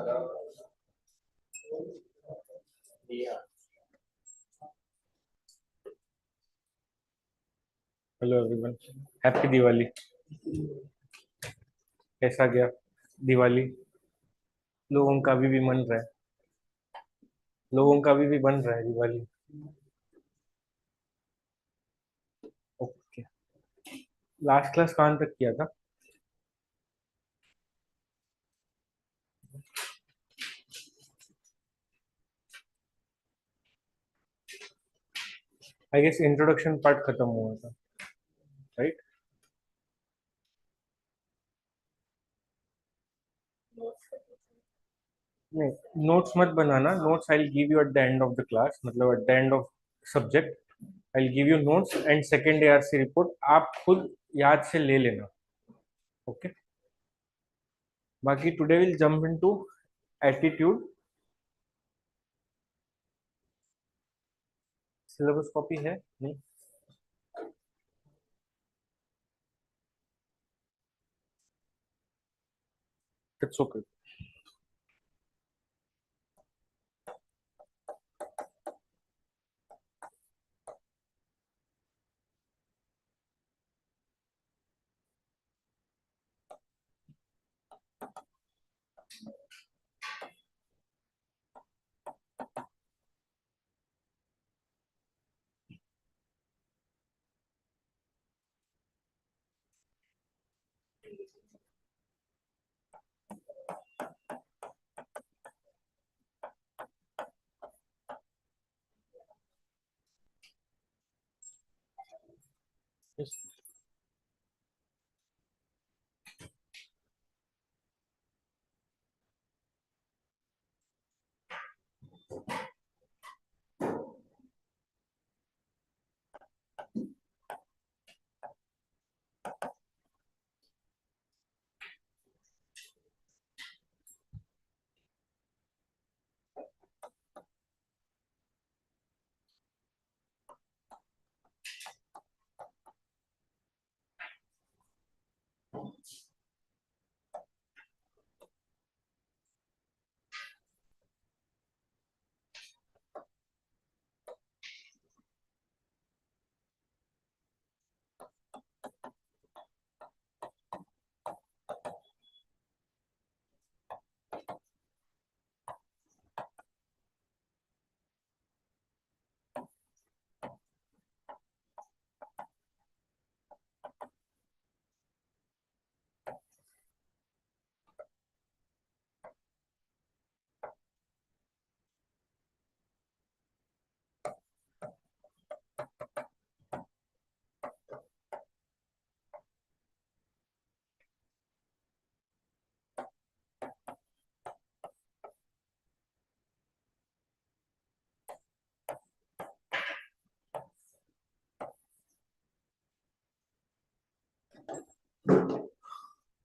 Hello everyone, happy Diwali. कैसा गया दिवाली? लोगों का अभी भी मन रहा है, लोगों का अभी भी बन रहा है दिवाली। ओके, लास्ट क्लास कहाँ तक किया था? आई गेस इंट्रोडक्शन पार्ट खत्म हुआ था, राइट? नहीं, नोट्स मत बनाना। Notes I will give you at the end of the class, मतलब at the end of subject I will give you notes and second ARC report आप खुद याद से ले लेना। ओके, बाकी today will jump into attitude. Syllabus copy है नहीं? It's okay.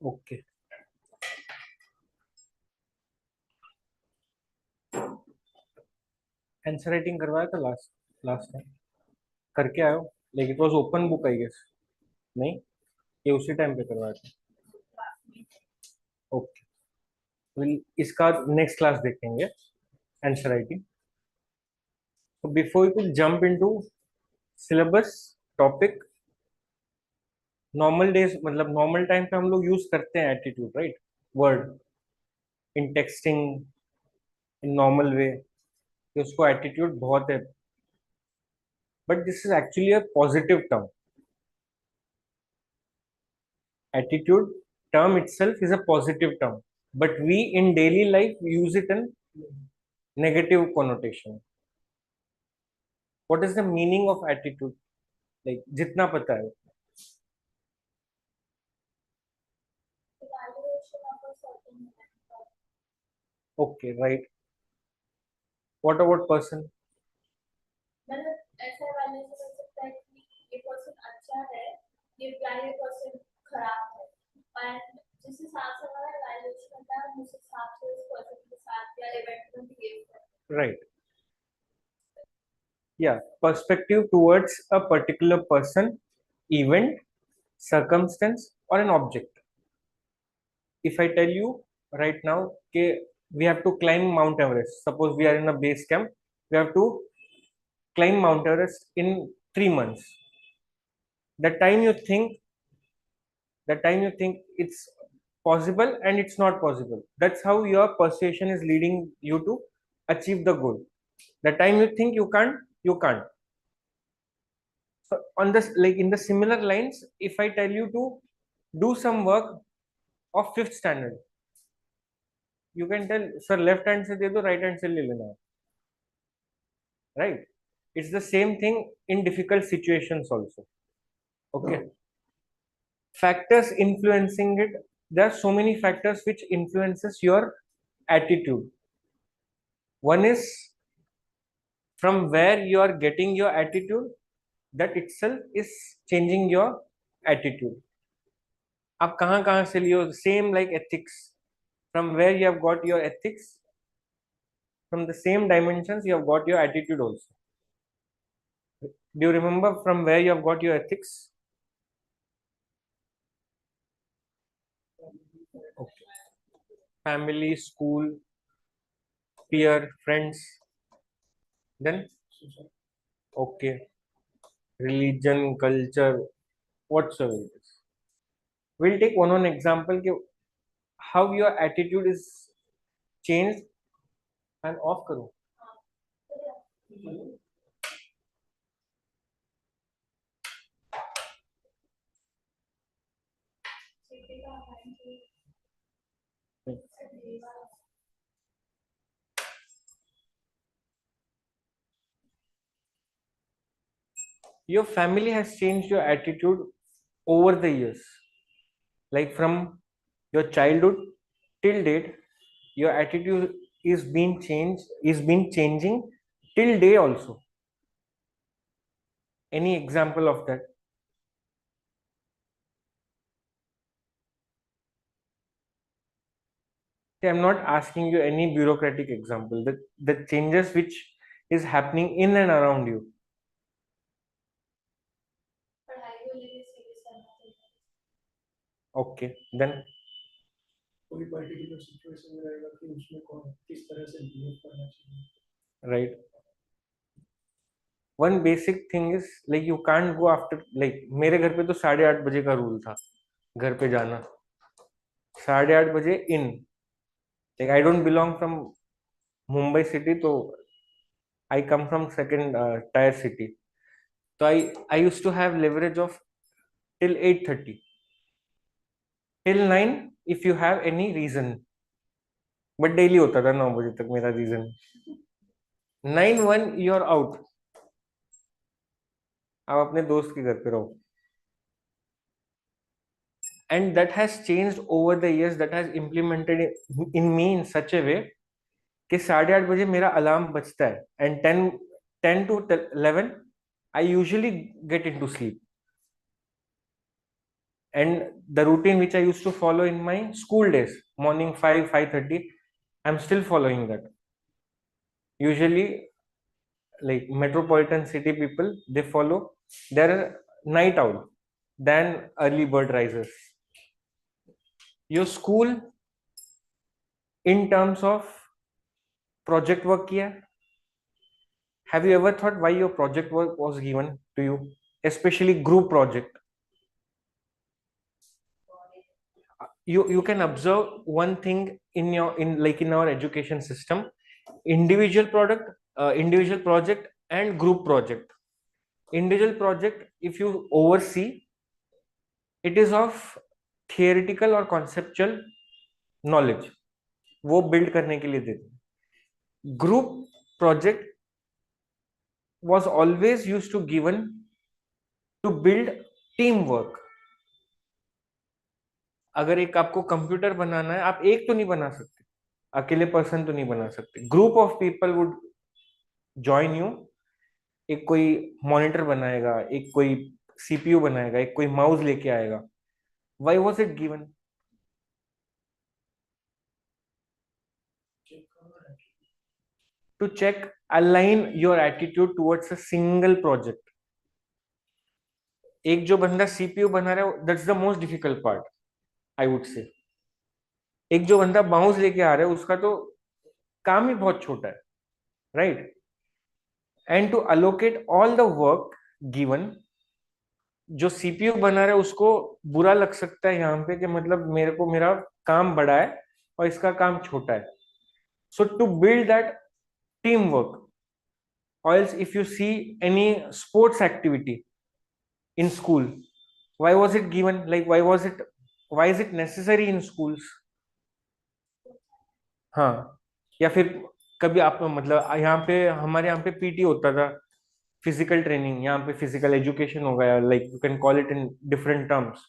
Okay, answer writing करवाया था लास्ट लास्ट टाइम, करके आयो? Like it was open book I guess. नहीं, ये उसी टाइम पे करवाया था। ओके, इसका नेक्स्ट क्लास देखेंगे आंसर राइटिंग। तो before you could jump into syllabus topic, normal days मतलब नॉर्मल टाइम पे हम लोग यूज करते हैं attitude, right? Word in texting, in normal way, कि उसको एटीट्यूड बहुत है, but this is actually a positive term. Attitude term itself is a positive term, but we in daily life use it in negative connotation. What is the meaning of attitude? Like जितना पता है. Okay, right. What about person? मतलब ऐसा वाले से हो सकता है कि ये पर्सन अच्छा है, ये पर्सन खराब है, और जिस हिसाब से हमारा वैल्यूएशन होता है उस हिसाब से उस पर्सन के साथ या इवेंट में बिहेव करते हैं, right? Yeah, perspective towards a particular person, event, circumstance, or an object. If I tell you right now कि we have to climb Mount Everest. Suppose we are in a base camp, we have to climb Mount Everest in 3 months. The time you think, it's possible and it's not possible. That's how your persuasion is leading you to achieve the goal. The time you think you can't, you can't. So on this, like in the similar lines, if I tell you to do some work of fifth standard, you can tell, sir, left hand se de do, right hand se le lena, right? It's the same thing in difficult situations also. Okay. Factors influencing it. There are so many factors which influences your attitude. One is from where you are getting your attitude, that itself is changing your attitude. आप कहाँ कहाँ से लियो, same like ethics, from where you have got your ethics, from the same dimensions you have got your attitude also. Do you remember from where you have got your ethics? Okay. Family, school, peer, friends, then okay, religion, culture, whatsoever it is. We'll take one example कि how your attitude is changed and off करो. Your family has changed your attitude over the years, like from your childhood till date, your attitude is been changing till day also. Any example of that? See, I'm not asking you any bureaucratic example. The changes which is happening in and around you. Okay, then कोई particular situation में रहेगा कि उसमें कौन किस तरह से behave करना चाहिए. right. One basic thing is like you can't go after, like मेरे घर पे तो 8:30 बजे का रूल था घर पे जाना. 8:30 बजे इन. Like I don't belong from Mumbai city, तो I come from second tier city. So I used to have leverage of till 8:30, till 9 if you have any reason. But daily होता था 9 बजे तक मेरा reason. 9:01 you are out. आप अपने दोस्त के घर पे रहो. And that has changed over the years. That has implemented in me in such a way कि 8:30 बजे मेरा अलार्म बजता है and 10 to 11 I usually get into sleep. And the routine which I used to follow in my school days, morning 5:30, I'm still following that. Usually, like metropolitan city people, they follow their night owl than early bird risers. Your school in terms of project work किया? Have you ever thought why your project work was given to you, especially group project? You can observe one thing in your in our education system: individual project and group project. Individual project, if you oversee, it is of theoretical or conceptual knowledge, वो build करने के लिए देते. Group project was always used to given to build teamwork. अगर एक आपको computer बनाना है, आप एक तो नहीं बना सकते, अकेले पर्सन तो नहीं बना सकते. Group of people would join you. एक कोई मॉनिटर बनाएगा, एक कोई सीपीयू बनाएगा, एक कोई माउस लेके आएगा. Why was it given? To check, align your attitude towards a single project. एक जो बंदा सीपीयू बना रहा है, that's the most difficult part, I would say. एक जो बंदा माउस लेके आ रहा है, उसका तो काम ही बहुत छोटा है, right? And to allocate all the work given, जो सीपीयू बना रहा है उसको बुरा लग सकता है यहाँ पे कि मतलब मेरे को मेरा काम बड़ा है और इसका काम छोटा है. So to build that team work, or else if you see any sports activity in school, why was it given, like why is it necessary in schools? हाँ. या फिर कभी आप मतलब यहाँ पे हमारे यहाँ पे पीटी होता था, फिजिकल ट्रेनिंग, यहाँ पे फिजिकल एजुकेशन हो गया, like you can call it in different terms.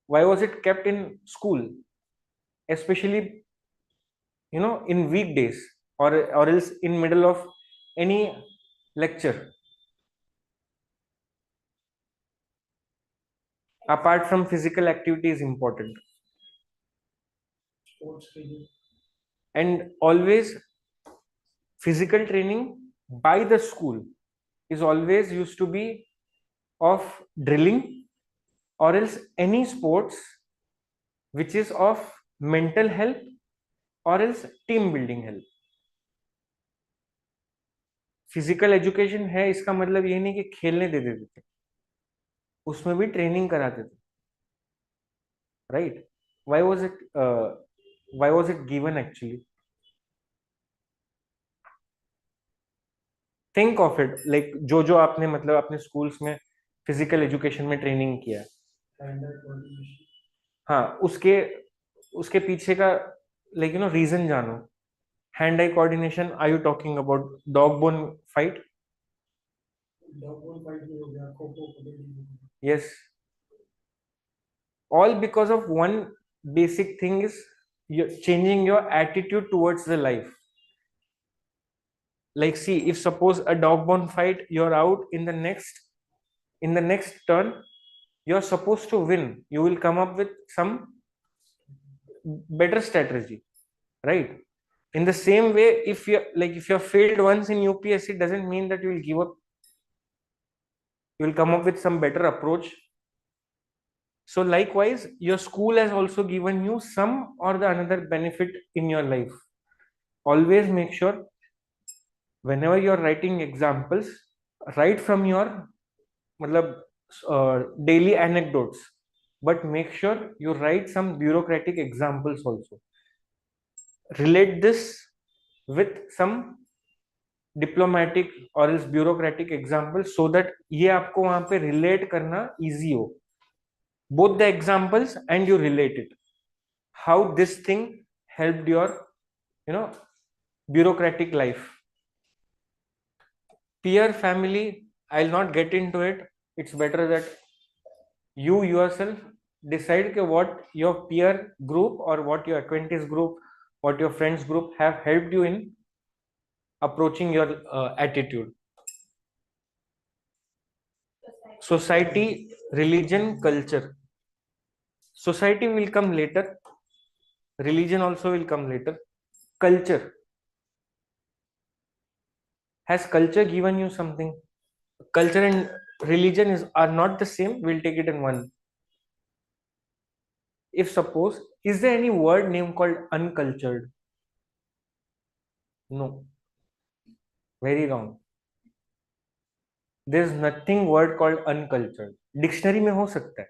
why was it kept in school, especially in weekdays, or else in middle of any lecture, apart from physical activity is important. Sports के लिए And always physical training by the school is always used to be of drilling, or else any sports which is of mental health, or else team building help. Physical education है इसका मतलब ये नहीं कि खेलने दे देते थे, उसमें भी ट्रेनिंग कराते थे, right? Why was it given actually? Think of it, like जो आपने मतलब अपने स्कूल्स में फिजिकल एजुकेशन में ट्रेनिंग किया है, स्टैंडर्ड कोऑर्डिनेशन हाँ, उसके उसके पीछे का रीजन जानो. Hand eye coordination, are you talking about dog bone fight? Dog ball fight भी हो गया, खो खो कबड्डी भी हो गया. Yes, all because of one basic thing is you're changing your attitude towards the life. Like, see, if suppose a dog bone fight, you're out in the next turn, you're supposed to win. You will come up with some better strategy, right? In the same way, if you're failed once in UPSC, doesn't mean that you will give up. You will come up with some better approach. So likewise, your school has also given you some or the another benefit in your life. Always make sure whenever you're writing examples, write from your matlab, daily anecdotes, but make sure you write some bureaucratic examples also. Relate this with some diplomatic or else bureaucratic examples so that ये आपको वहां पे relate करना easy हो. Both the examples and you relate it. How this thing helped your you know bureaucratic life. Peer family, I'll not get into it. It's better that you yourself decide what your peer group or what your acquaintance group, what your friends group have helped you in approaching your attitude. Society, religion, culture. Society will come later, religion also will come later. Culture, has culture given you something? Culture and religion are not the same. We'll take it in one. If suppose, is there any word name called uncultured? No, very wrong. There's nothing word called uncultured. Dictionary में हो सकता है,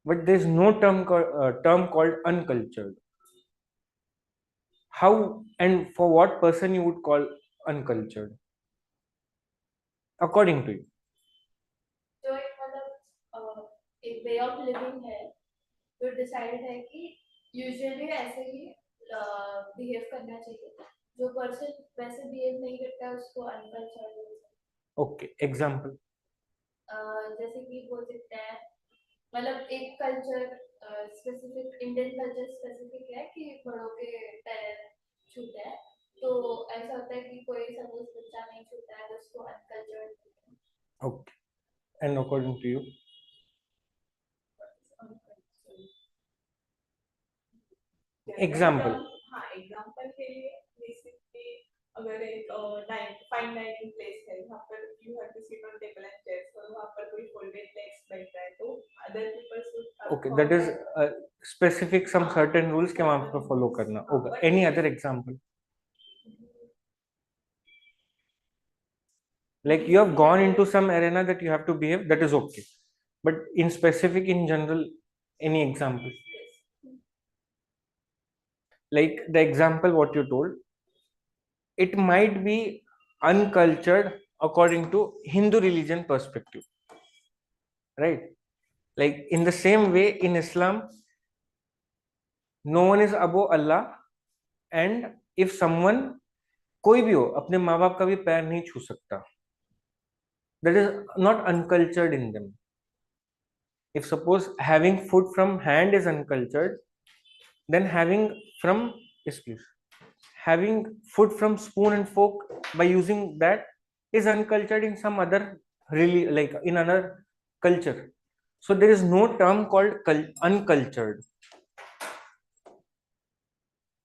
but there's no term called uncultured. How and for what person you would call uncultured, according to you? जो एक एक way of living है, जो decide है कि यूजुअली ऐसे ही बिहेव करना चाहिए. जो पर्सन वैसे बिहेव नहीं करता है उसको अनकल्चर्ड. Okay, example. जैसे कि बोल सकते हैं मतलब एक culture specific, Indian culture specific है कि बड़ों के पैर छूते हैं, तो ऐसा होता है कि कोई सपोज बच्चा नहीं छूता है तो उसको uncultured. Okay, and according to you? Example. हाँ, एग्जाम्पल के लिए बेसिकली अगर एक फाइन डाइनिंग प्लेस है जहाँ पर you have to sit on table and chairs, तो वहाँ पर कोई फोल्डेड लेग्स बैठ रहा है तो other people should. Okay, that is specific some certain rules के वहां पे फॉलो करना होगा. Any other example? Like you have gone into some arena that you have to behave, that is okay. But in specific, in general, any example? Like the example what you told, it might be uncultured according to Hindu religion perspective, right? Like in the same way in Islam, no one is above Allah, and if someone, कोई भी हो, अपने माँ बाप का भी पैर नहीं छू सकता. That is not uncultured in them. If suppose having food from hand is uncultured, then having from, yes please, having food from spoon and fork by using that is uncultured in some other, really, like in another culture. So there is no term called uncultured.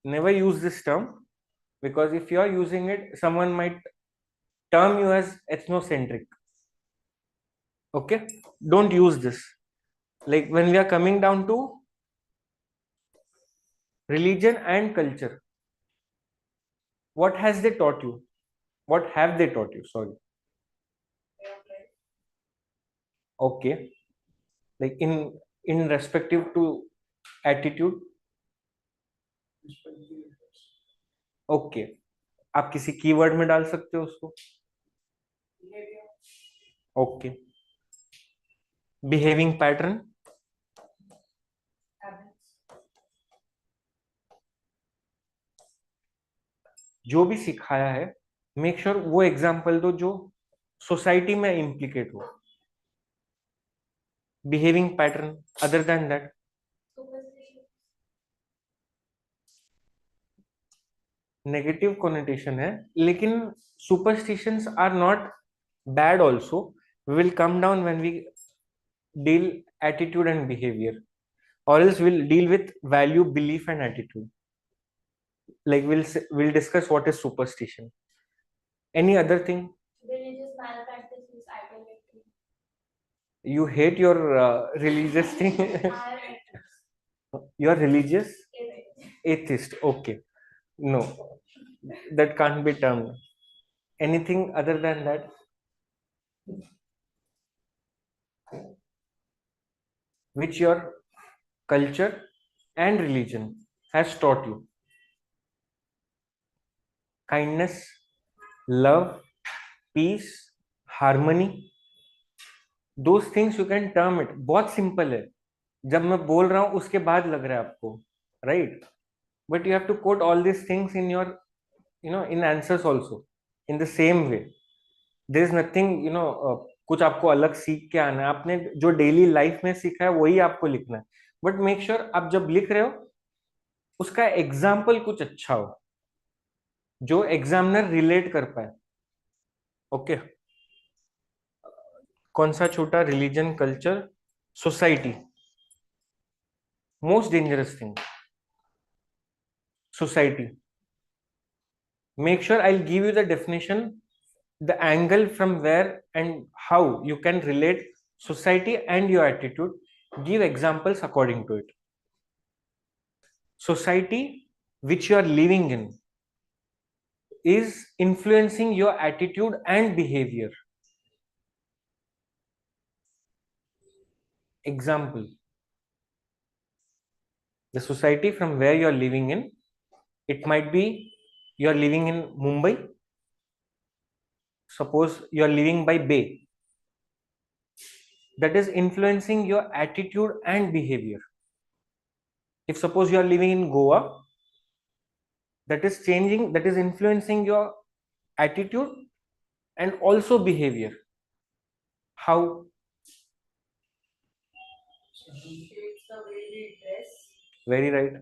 Never use this term, because if you are using it, someone might term you as ethnocentric. Okay, don't use this. Like when we are coming down to religion and culture, what has they taught you? What have they taught you? Sorry. Okay, like in respective to attitude. Okay, आप किसी keyword में डाल सकते हो उसको. Okay, behaving pattern, जो भी सिखाया है, मेक श्योर वो एग्जाम्पल दो जो सोसाइटी में इम्प्लीकेट हो. Behaving pattern, other than that. Negative connotation है, लेकिन superstitions are not bad also. We will come down when we deal attitude and behaviour, or else we'll deal with value, belief and attitude. Like we'll discuss what is superstition. Any other thing? Religious malpractice is idolatry. You hate your religious thing. You are religious atheist. Okay, no, that can't be termed. Anything other than that? Which your culture and religion has taught you? Kindness, love, peace, harmony. Those things you can term it. बहुत simple है. जब मैं बोल रहा हूं उसके बाद लग रहा है आपको, right? But you have to quote all these things in your, in answers also, in the same way. There is nothing, कुछ आपको अलग सीख के आना है. आपने जो डेली लाइफ में सीखा है वही आपको लिखना है. बट मेक श्योर आप जब लिख रहे हो उसका एग्जाम्पल कुछ अच्छा हो जो एग्जामिनर रिलेट कर पाए. ओके, कौन सा छोटा? Religion, culture, society. Most dangerous thing, society. Make sure I'll give you the definition, the angle from where and how you can relate society and your attitude. Give examples according to it. Society which you are living in is influencing your attitude and behavior. Example, the society from where you are living in, it might be you are living in Mumbai. Suppose you are living by Bay. That is influencing your attitude and behavior. If suppose you are living in Goa, that is changing, that is influencing your attitude and also behavior. How? It shapes the way we dress. Very right.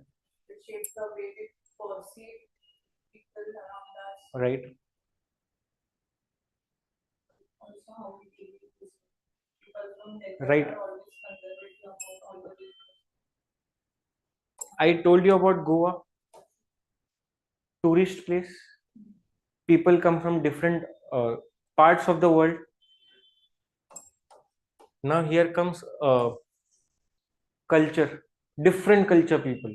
It shapes the way we perceive people around us. Right. Also, how we deal with this. People from nature Right. are always conservative about all the things. I told you about Goa, tourist place. People come from different parts of the world. Now here comes culture, different culture people.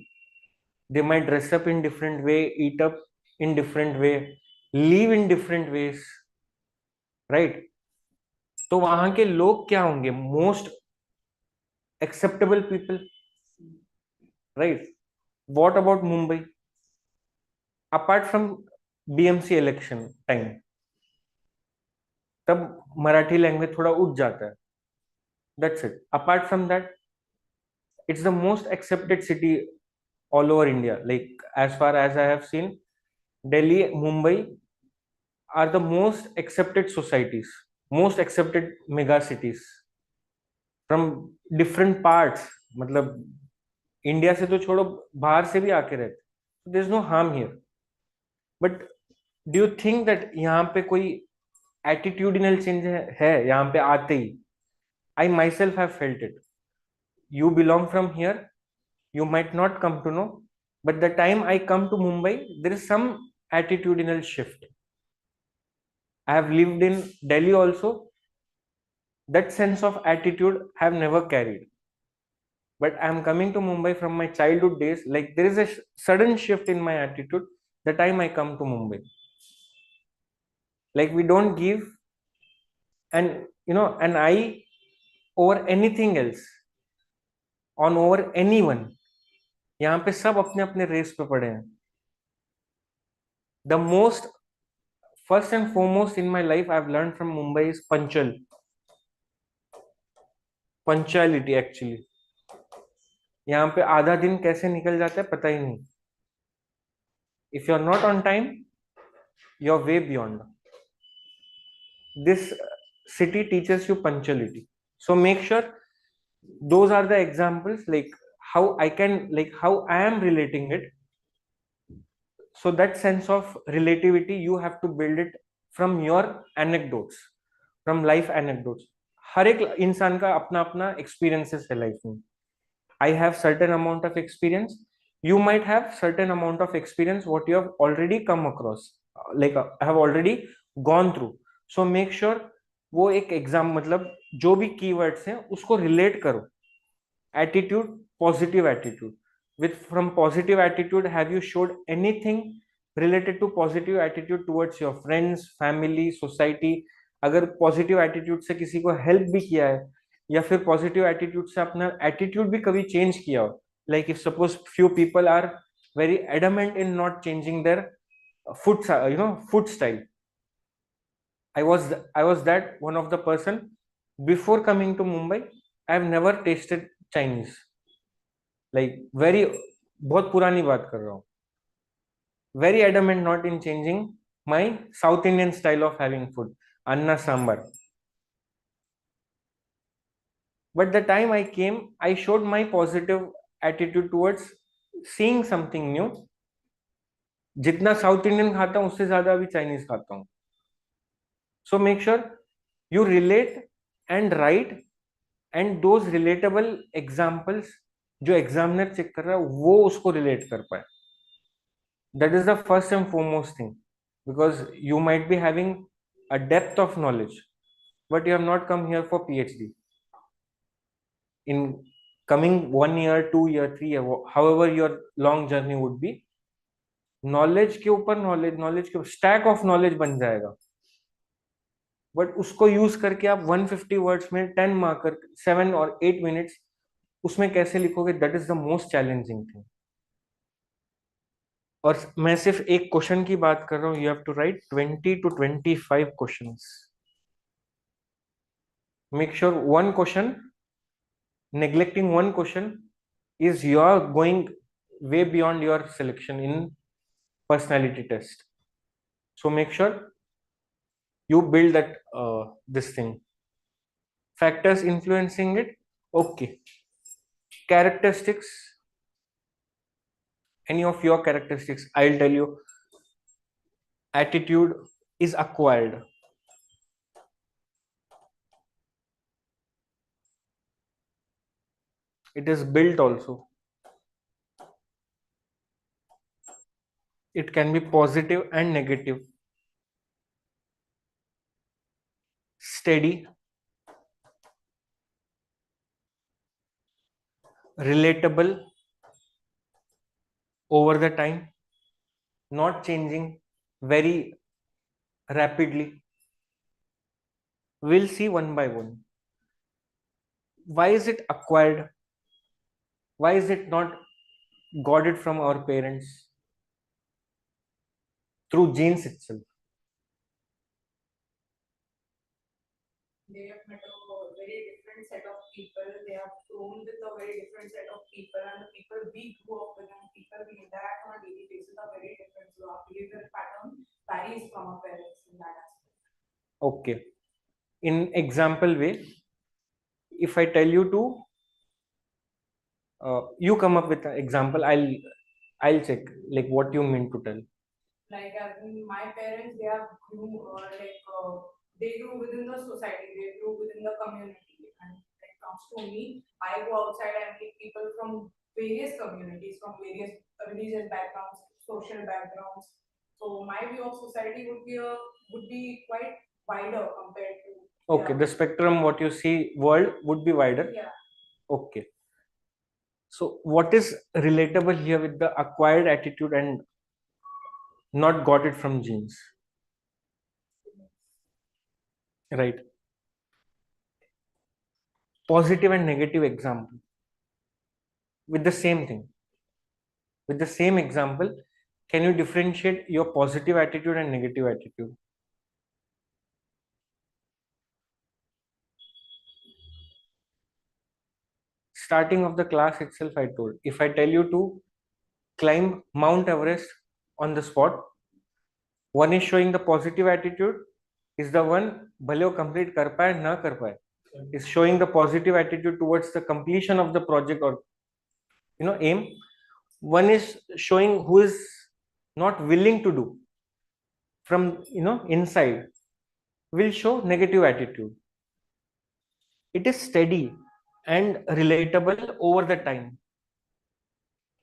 They might dress up in different way, eat up in different way, live in different ways. Right? तो वहां के लोग क्या होंगे? Most acceptable people, right? What about Mumbai? Apart from BMC election time, तब Marathi language थोड़ा उठ जाता है, that's it. Apart from that, it's the most accepted city all over India. Like as far as I have seen, Delhi, Mumbai are the most accepted societies, most accepted mega cities from different parts. मतलब India से तो छोड़ो, बाहर से भी आके रहते, there is no harm here. But do you think that यहाँ पे कोई एटीट्यूडिनल चेंज है यहाँ पे आते ही? I myself have felt it. You belong from here, you might not come to know, but the time I come to Mumbai, there is some attitudinal shift. I have lived in Delhi also. That sense of attitude I have never carried, but I am coming to Mumbai from my childhood days. Like there is a sudden shift in my attitude the time I come to Mumbai. Like we don't give an eye over anything else, on over anyone. यहाँ पे सब अपने अपने race पे पड़े हैं. The most first and foremost in my life I've learned from Mumbai is punctuality actually. यहाँ पे आधा दिन कैसे निकल जाता है पता ही नहीं. If you're not on time, you're way beyond. This city teaches you punctuality. So make sure those are the examples, like how I am relating it. So that sense of relativity, you have to build it from your anecdotes, from life anecdotes. हर एक इंसान का अपना अपना experiences है life में. I have certain amount of experience. You might have certain amount of experience what you have already come across, like I have already gone through. So make sure वो एक exam मतलब जो भी keywords हैं उसको relate करो. Attitude, positive attitude. With from positive attitude have you showed anything related to positive attitude towards your friends, family, society? अगर positive attitude से किसी को हेल्प भी किया है, या फिर पॉजिटिव एटीट्यूड से अपना एटीट्यूड भी कभी चेंज किया हो, like if suppose few people are very adamant in not changing their food style. I was that one of the person. Before coming to Mumbai, I have never tasted Chinese. Like very, बहुत पुरानी बात कर रहा हूँ. Very adamant not in changing my South Indian style of having food, anna sambar. But the time I came, I showed my positive attitude towards seeing something new. जितना south Indian खाता हूँ उससे ज्यादा अभी चाइनीज खाता हूँ. So make sure you relate and write, and those relatable examples जो examiner check कर रहा है वो उसको रिलेट कर पाए. That is the first and foremost thing, because you might be having a depth of knowledge, but you have not come here for PhD. In coming 1 year, 2 year, 3 year, however your long journey would be, knowledge के ऊपर knowledge के stack of knowledge बन जाएगा. But उसको use करके आप 150 words में 10 marker 7 और 8 मिनट्स उसमें कैसे लिखोगे? That is the most challenging thing. और मैं सिर्फ एक क्वेश्चन की बात कर रहा हूँ. You have to write 20 to 25 questions. Make sure one question, neglecting one question is you're going way beyond your selection in personality test. So make sure you build that this thing. Factors influencing it, okay. Characteristics, any of your characteristics, I'll tell you. Attitude is acquired. It is built also. It can be positive and negative. Steady, relatable over the time, not changing very rapidly. We'll see one by one. Why is it acquired? Why is it not got it from our parents? Through genes itself. They have met a very different set of people. They have grown with a very different set of people, and the people we grew up with and the people we interact on a daily basis are very different. So our behavior pattern varies from our parents in that aspect. Okay. In example way, if I tell you to, you come up with an example. I'll check like what you mean to tell. Like my parents, they grew within the society, they grew within the community. And when it comes to me, I go outside and meet people from various communities, from various religious backgrounds, social backgrounds. So my view of society would be quite wider compared to. Okay, the spectrum what you see world would be wider. Yeah. Okay. So what is relatable here with the acquired attitude and not got it from genes? Right. Positive and negative example with the same thing. With the same example, can you differentiate your positive attitude and negative attitude? Starting of the class itself, I told, if I tell you to climb Mount Everest on the spot, one is showing the positive attitude, is the one भले वो complete कर पाए ना कर पाए, is showing the positive attitude towards the completion of the project or aim. One is showing who is not willing to do from inside, will show negative attitude. It is steady and relatable over the time.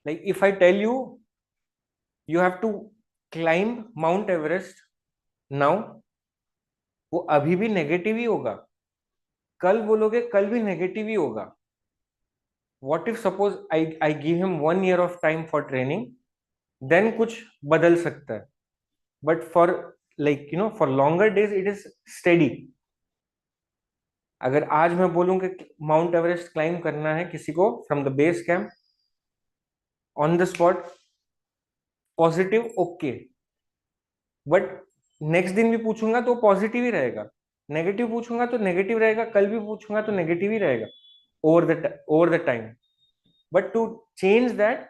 Like if I tell you you have to climb Mount Everest now, वो अभी भी negative ही होगा, कल बोलोगे कल भी negative ही होगा. What if suppose I give him 1 year of time for training, then कुछ बदल सकता है. But for for longer days it is steady. अगर आज मैं बोलूं कि माउंट एवरेस्ट क्लाइम करना है किसी को from the base camp on the spot, positive okay, but next दिन भी पूछूंगा तो पॉजिटिव ही रहेगा, नेगेटिव पूछूंगा तो नेगेटिव रहेगा, कल भी पूछूंगा तो नेगेटिव ही रहेगा over the time. But to change that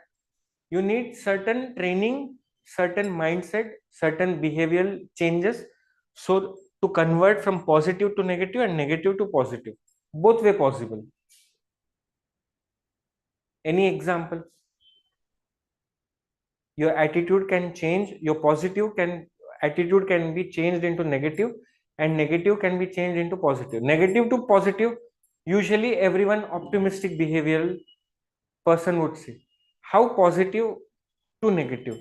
you need certain training, certain mindset, certain behavioral changes, so to convert from positive to negative and negative to positive, both way possible. Any example? Your attitude can change, your positive can attitude can be changed into negative, and negative can be changed into positive. Negative to positive, usually everyone optimistic behavioral person would say. How positive to negative?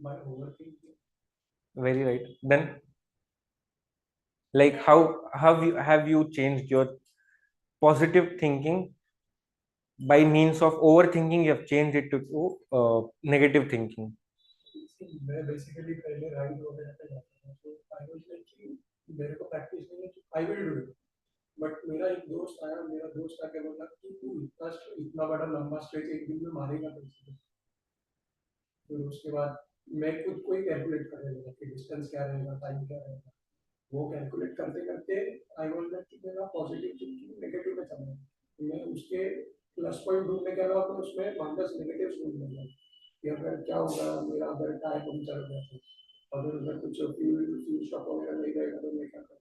By overthinking. Very right. Then like how have you changed your positive thinking by means of overthinking? You have changed it to negative thinking. मैं basically पहले ride वगैरह पे जाता था, तो I was like कि मेरे को प्रैक्टिस नहीं है, I will do it. But मेरा एक दोस्त आया, मेरा दोस्त आके बोला कि तू इतना बड़ा लंबा स्ट्रेच एक दिन में मारेगा कैसे. फिर उसके बाद मैं खुद को ही कैलकुलेट करने लगा कि डिस्टेंस क्या रहेगा, टाइम क्या रहेगा. वो कैलकुलेट करते करते आई वाज लाइक कि मेरा पॉजिटिव थिंकिंग नेगेटिव में चला गया. मैं उसके प्लस पॉइंट ढूंढने के अलावा मैं उसमें माइनस नेगेटिव ढूंढने लगा कि अगर क्या होगा, मेरा अगर टायर पंक्चर हो गया तो अगर उधर कुछ फ्यूल फ्यूल स्टॉप वगैरह नहीं रहेगा तो मैं क्या करूँ.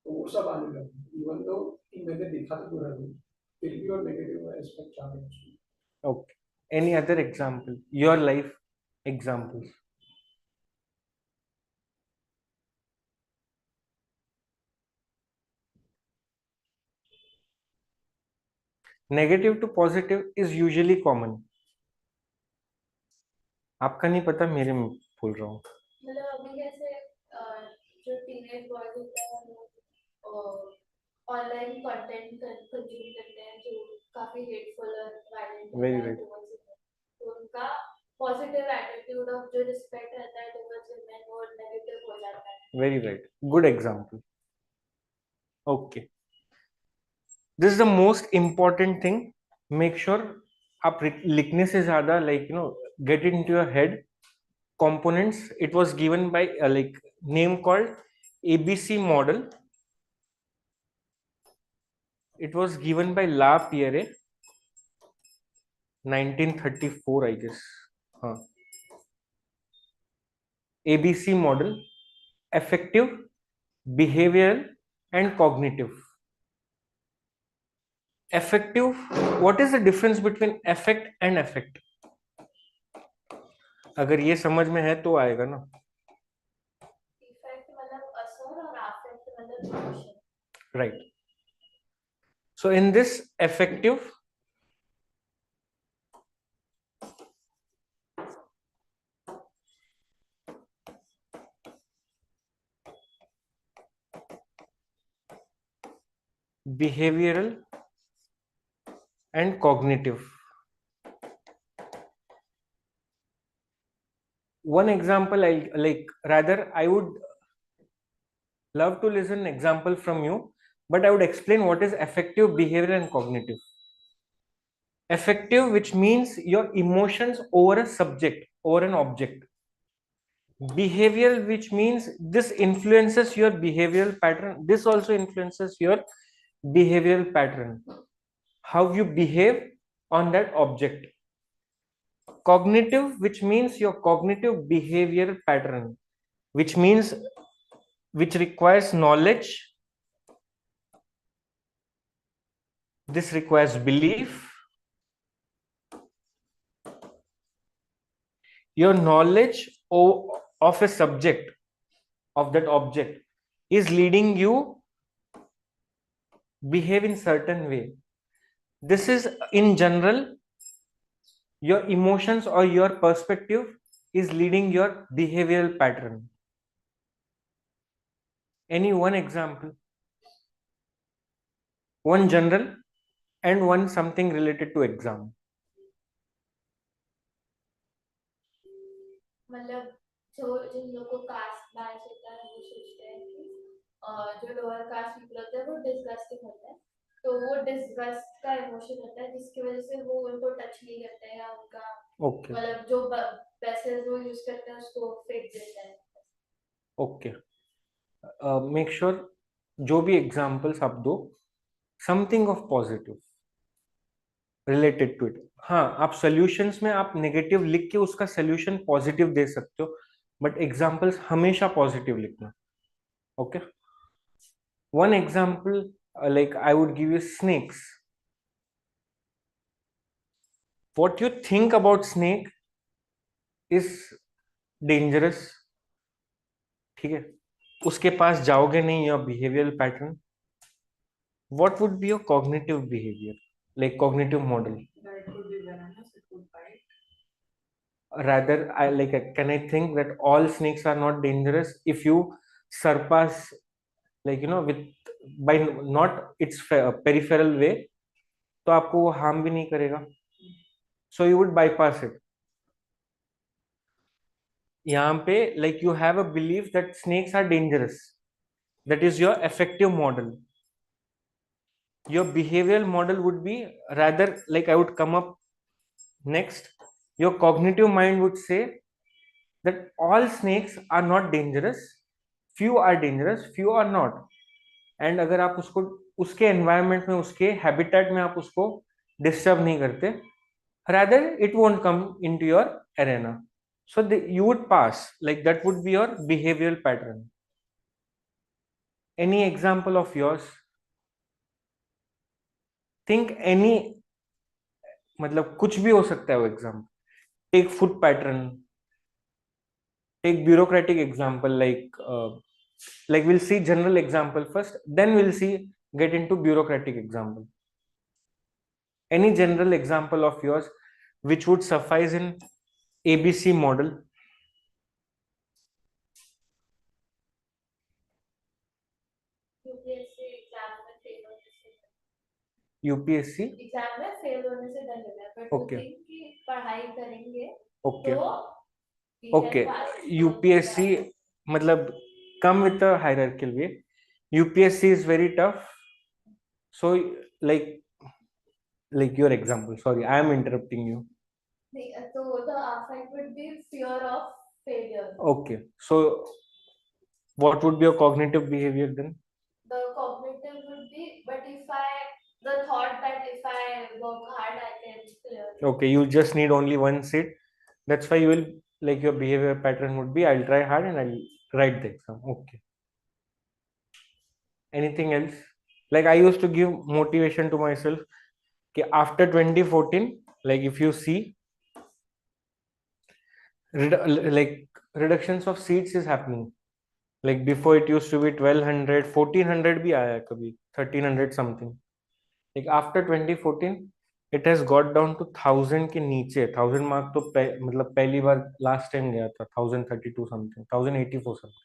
तो वो सब आने लगा, इवन दो कि मैंने देखा तो पूरा नहीं, फिर भी और नेगेटिव एस्पेक्ट आ गया उसमें. Okay. Any other example? Your life examples. Negative to positive is usually common. आपका नहीं पता, मेरे में बोल रहा हूँ. मतलब अभी जैसे जो टीनेज बॉयज होते हैं वो ऑनलाइन कंटेंट कंज्यूम करते हैं जो काफी हेटफुल और वायलेंट Very होता है right. towards women. sort of जो respect रहता है towards women वो negative हो जाता है. Very right. Good example. Okay. This is the most important thing. Make sure आप लिखने से ज़्यादा like get it into your head. Components. It was given by like name called ABC model. It was given by La Pierre, 1934, I guess. ABC model: affective, behavioral, and cognitive. Affective. What is the difference between affect and affect? अगर ये समझ में है तो आएगा ना. Effect मतलब असर और affect मतलब emotion. Right. So in this affective, behavioral, and cognitive. One example I like, rather I would love to listen an example from you, but I would explain what is affective, behavioral, and cognitive. Affective, which means your emotions over a subject, over an object. Behavioral, which means this influences your behavioral pattern. This also influences your behavioral pattern. How you behave on that object. Cognitive, which means your cognitive behavioral pattern, which means which requires knowledge. This requires belief. Your knowledge of a subject, of that object, is leading you behave in certain way. This is in general your emotions or your perspective is leading your behavioral pattern. Any one example? One general and one something related to exam. मतलब जो जिन लोगों को cast बायस होता है वो सोचते हैं कि जो लोअर कास्ट पीपल होते हैं वो डिस्गस्टिंग होते हैं, तो वो डिस्गस्ट का इमोशन होता है जिसकी वजह से वो उनको टच नहीं करते हैं या उनका मतलब जो पैसे वो यूज करते हैं उसको फेंक देते हैं. ओके. मेक श्योर जो भी एग्जांपल्स आप दो something of positive related to it. हाँ, आप सॉल्यूशंस में आप नेगेटिव लिख के उसका सॉल्यूशन पॉजिटिव दे सकते हो, बट एग्जांपल्स हमेशा पॉजिटिव लिखना. Okay. One example like I would give you snakes. What you think about snake is dangerous. ठीक है, उसके पास जाओगे नहीं. Your behavioural pattern. What would be your cognitive behavior, like cognitive model? That could be bananas, it could bite. Rather, can I think that all snakes are not dangerous if you surpass, with by not its peripheral way, तो आपको वो harm भी नहीं करेगा. So you would bypass it. यहाँ पे like you have a belief that snakes are dangerous. That is your affective model. Your behavioral model would be rather like I would come up next. Your cognitive mind would say that all snakes are not dangerous, few are dangerous, few are not. And अगर आप उसको उसके environment में उसके habitat में आप उसको disturb नहीं करते, rather it won't come into your arena. So you would pass, like that would be your behavioral pattern. Any example of yours? Think any, मतलब कुछ भी हो सकता है वो example. Take food pattern, take bureaucratic example, like we'll see general example first, then we'll see get into bureaucratic example. Any general example of yours which would suffice in ABC model? UPSC exam में fail होने से UPSC exam में fail होने से डर लग रहा है, बट Okay. थिंक कि पढ़ाई करेंगे Okay. तो Okay, UPSC मतलब come with a hierarchical way. UPSC is very tough. So like your example. Sorry, I am interrupting you. So the affect would be fear of failure. Okay, so what would be your cognitive behavior then? The cognitive would be, but if I, the thought that if I work hard, I can clear it. Okay, you just need only one seat. That's why you will like your behavior pattern would be I'll try hard and I'll write the exam. Okay. Anything else? Like I used to give motivation to myself. Okay, after 2014, like if you see, like reductions of seats is happening. Like before it used to be 1200, 1400 भी आया है कभी 1300 something. Like after 2014 it has got down to 1000 के नीचे 1000 mark तो मतलब पहली बार last time गया था 1032 समथिंग 1084 समथिंग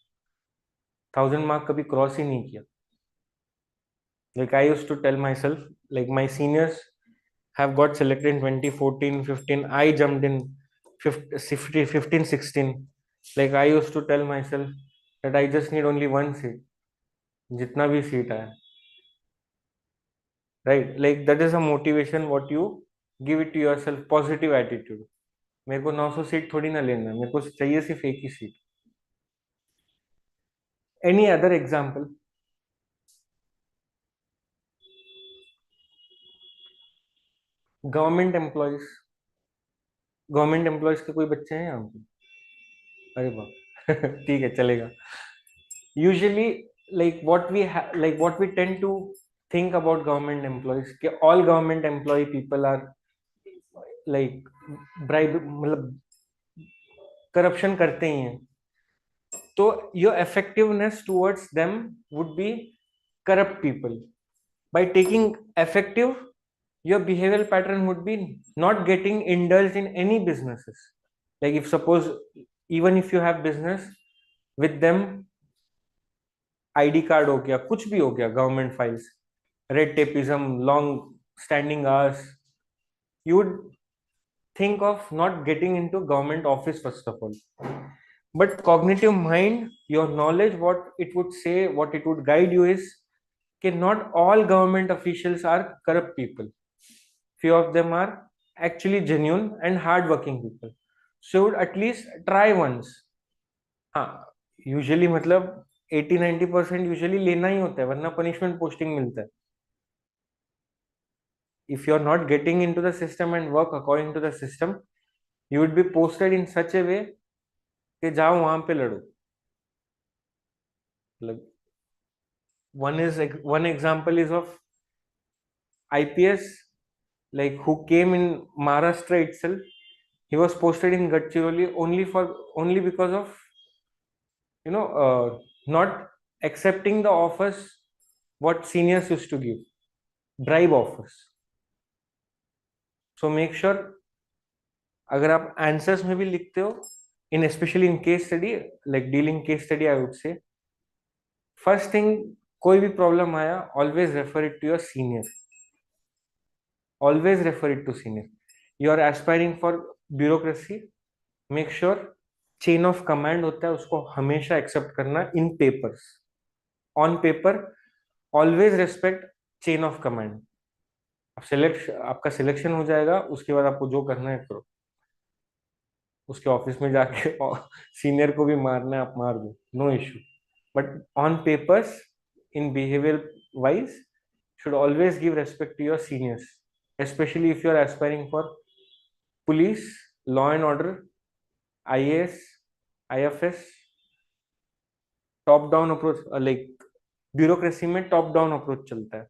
1000 मार्क कभी क्रॉस ही नहीं किया. Like I used to tell myself, like my seniors have got selected in 2014 15, I jumped in 15 16. Like I used to tell myself that I just need only one seat, जितना भी seat आए. Right, like that is a motivation what you give it to yourself, positive attitude. मेरे को 900 seat थोड़ी ना लेना है, मेरे को चाहिए सिर्फ एक ही सीट. Any other example? Government employees, government employees के कोई बच्चे हैं यहाँ पे? अरे बाप ठीक है चलेगा. Usually like what we tend to think about government employees कि all government employee people are like bribe मतलब करप्शन करते ही हैं. तो your effectiveness towards them would be corrupt people. By taking effective, your behavioral pattern would be not getting indulged in any businesses. Like if suppose even if you have business with them, ID card हो गया कुछ भी हो गया, government files, red tapism, long standing hours, you would think of not getting into government office first of all. But cognitive mind, your knowledge, what it would say, what it would guide you is that not all government officials are corrupt people. Few of them are actually genuine and hard working people. So you would at least try once. हाँ, usually मतलब 80-90% usually लेना ही होता है, वरना punishment posting मिलता है. If you are not getting into the system and work according to the system, you would be posted in such a way कि जाओ वहां पे लड़ो. मतलब one example is of IPS, like who came in Maharashtra itself. He was posted in Gadchiroli only because of not accepting the offers what seniors used to give, bribe offers. So make sure अगर आप answers में भी लिखते हो, in especially in case study, like dealing case study, I would say first thing, कोई भी problem आया, always refer it to your senior. Always refer it to senior. You are aspiring for bureaucracy, make sure chain of command होता है उसको हमेशा accept करना in papers. On paper always respect chain of command. आपका selection हो जाएगा, उसके बाद आपको जो करना है करो. उसके ऑफिस में जाके सीनियर को भी मारना है, आप मार दो, no issue. But on papers, in behaviour wise, should always give respect to your seniors, especially if you are aspiring for police, law and order, IAS, IFS. Top down approach, like bureaucracy में top down approach चलता है.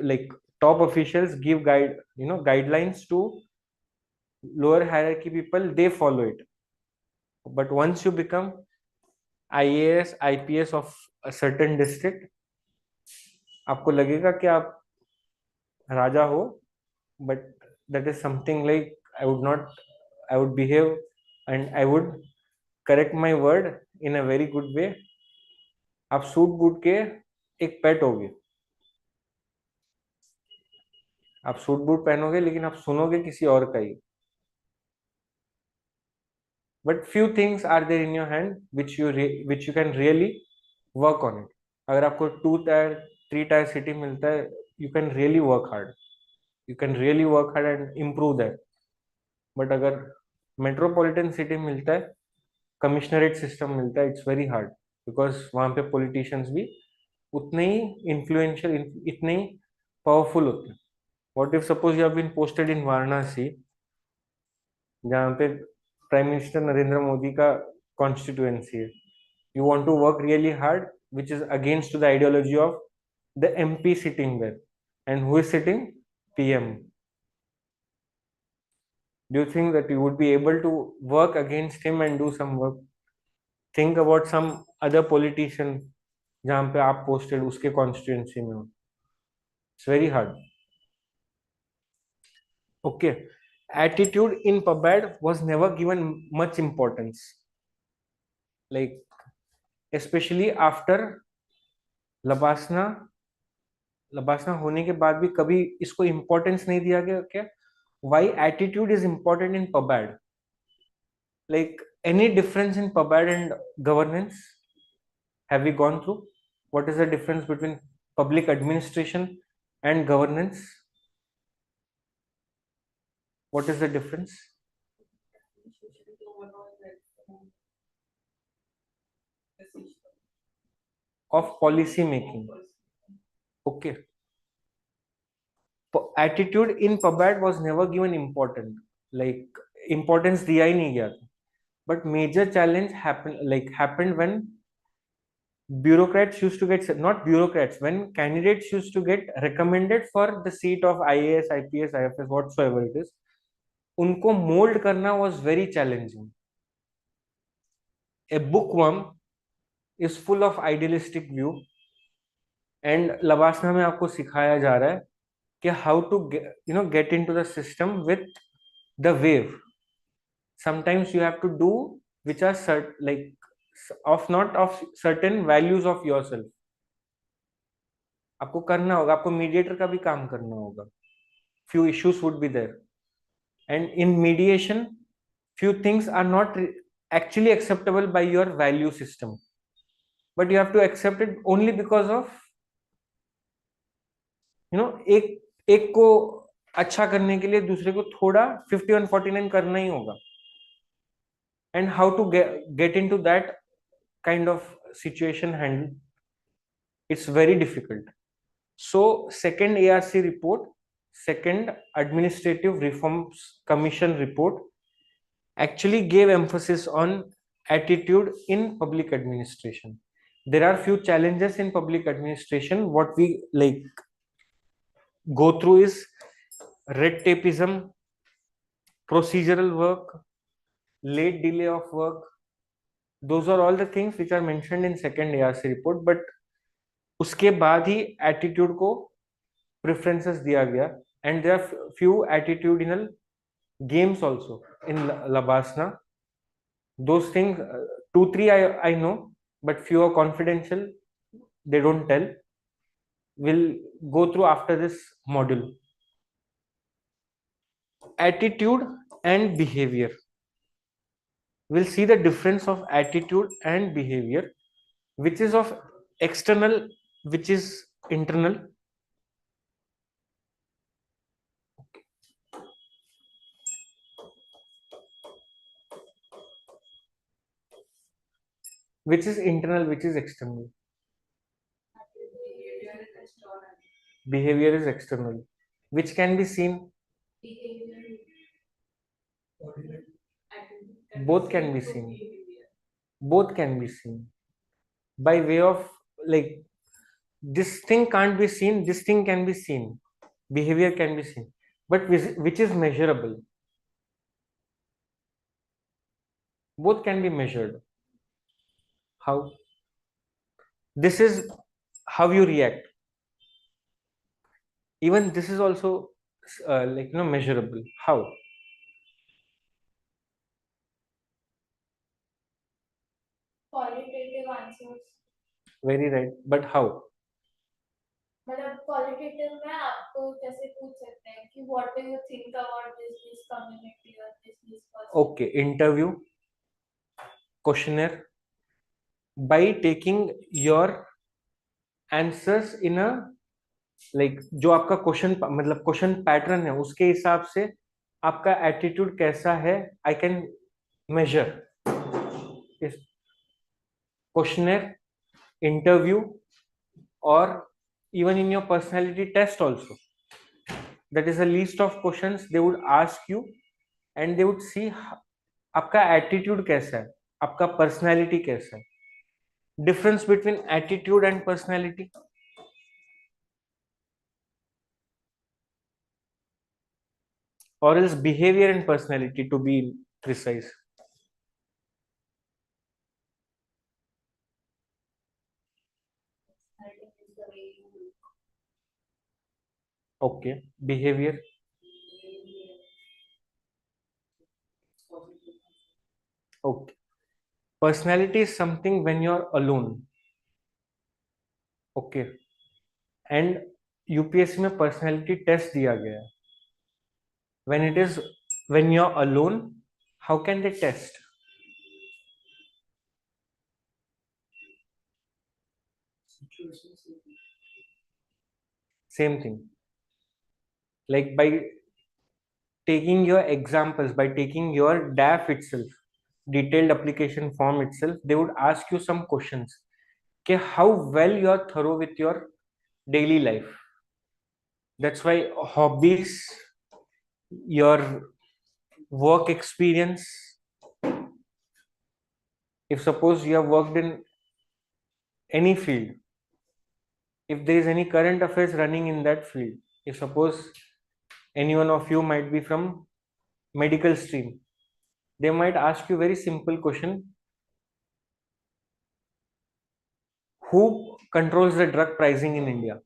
like top officials give guidelines to lower hierarchy people, they follow it. But once you become IAS, IPS of a certain district, आपको लगेगा कि आप राजा हो, but that is something like I would behave and I would correct my word in a very good way. आप suit boot के एक पेट होगे, आप सूट बूट पहनोगे लेकिन आप सुनोगे किसी और का ही. but few things are there in your hand which you can really work on it. अगर आपको 2 tier 3 tier city मिलता है, you can really work hard, you can really work hard and improve that. But अगर metropolitan city मिलता है, commissionerate system मिलता है, it's very hard, because वहाँ पे पॉलिटिशियंस भी उतने ही इन्फ्लुएंशियल, इतने ही पावरफुल होते हैं. What if suppose you have been posted in Varanasi, जहाँ पे प्राइम मिनिस्टर नरेंद्र मोदी का कॉन्स्टिट्यूएंसी है. You want to work really hard which is against to the ideology of the MP sitting there, and who is sitting? PM. Do you think that you would be able to work against him and do some work? Think about some other politician जहाँ पे आप posted उसके constituency में हो. It's very hard. Okay. Attitude in pubad was never given much importance. Like, especially after LBSNAA LBSNAA होने के बाद भी कभी इसको importance नहीं दिया गया. क्या? Why attitude is important in pubad? Like, any difference in pubad and governance? Have we gone through? What is the difference between public administration and governance? What is the difference of policy making? Okay. Attitude in pubad was never given important. Like, importance दिया ही नहीं गया था. But major challenge happened when bureaucrats used to get, not bureaucrats, when candidates used to get recommended for the seat of IAS, IPS, IFS, whatsoever it is. उनको mold करना was very challenging. A bookworm is full of idealistic view, and LBSNAA में आपको सिखाया जा रहा है कि how to get into the system with the wave. Sometimes you have to do which are not of certain values of yourself. आपको करना होगा, आपको mediator का भी काम करना होगा. Few issues would be there, and in mediation few things are not actually acceptable by your value system, but you have to accept it only because of एक को अच्छा करने के लिए दूसरे को थोड़ा 5149 करना ही होगा. And how to get into that kind of situation handle, it's very difficult. So second ARC report, second Administrative Reforms Commission report actually gave emphasis on attitude in public administration. There are few challenges in public administration. What we go through is red tapeism, procedural work, late delay of work. Those are all the things which are mentioned in second ARC report. But उसके बाद ही attitude को preferences दिया गया, and there are few attitudinal games also in Labasna. Those things, 2-3 I know, but few are confidential, they don't tell. We'll go through after this module. Attitude and behavior. We'll see the difference of attitude and behavior, which is of external, which is internal. Which is internal, which is external. Behavior is external, which can be seen. Both can be seen. Both can be seen by way of this thing can't be seen, this thing can be seen, behavior can be seen, but which is measurable. Both can be measured. How? This is how you react. Even this is also measurable. How? Qualitative answers. Very right, but how? मतलब qualitative में आपको कैसे पूछ सकते हैं कि what do you think about this community or this person. Okay, interview. questionnaire by taking your answers in a like जो आपका क्वेश्चन मतलब क्वेश्चन पैटर्न है उसके हिसाब से आपका एटीट्यूड कैसा है आई कैन मेजर इस क्वेश्चनर इंटरव्यू और even in your personality test also, that is a list of questions they would ask you and they would see आपका एटीट्यूड कैसा है, आपका पर्सनैलिटी कैसा है. Difference between attitude and personality, or else behavior and personality to be precise. Okay, behavior. Okay, personality is something when you're alone. Okay, and UPSC में personality test दिया गया है. When you're alone, how can they test? Same thing, like by taking your examples, by taking your DAF itself, detailed application form itself, they would ask you some questions. Okay, how well you are thorough with your daily life. That's why hobbies, your work experience, if suppose you have worked in any field, if there is any current affairs running in that field, if suppose any one of you might be from medical stream, they might ask you very simple question: who controls the drug pricing in India?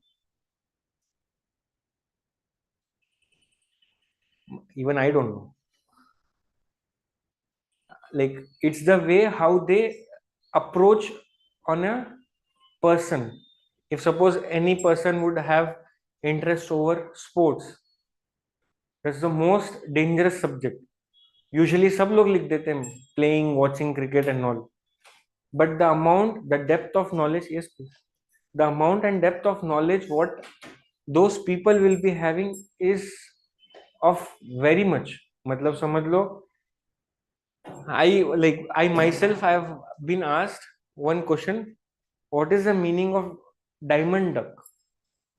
Even I don't know. Like, it's the way how they approach on a person. If suppose any person would have interest over sports, that's the most dangerous subject. Usually सब लोग लिख देते हैं playing, watching cricket and all, but the amount, the depth of knowledge, yes please, the amount and depth of knowledge what those people will be having is of very much. मतलब समझ लो, I myself I have been asked one question: what is the meaning of diamond duck?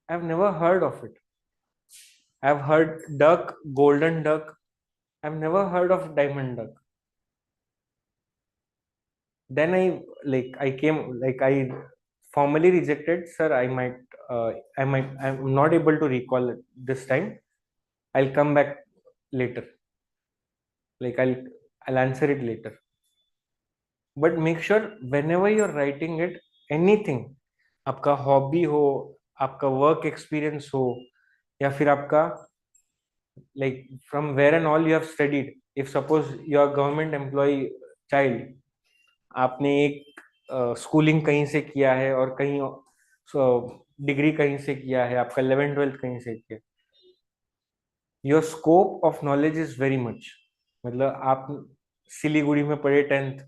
I have never heard of it. I have heard duck, golden duck. I have never heard of diamond duck. Then I formally rejected, sir. I'm not able to recall it this time. I'll come back later. Like I'll answer it later. But make sure whenever you're writing it, anything, आपका hobby हो, आपका work experience हो, या फिर आपका like from where and all you have studied. If suppose you are government employee child, आपने एक schooling कहीं से किया है और कहीं डिग्री कहीं से किया है, आपका 11th-12th कहीं से किया, your scope of knowledge is very much. मतलब आप सिलीगुड़ी में पढ़े 10th,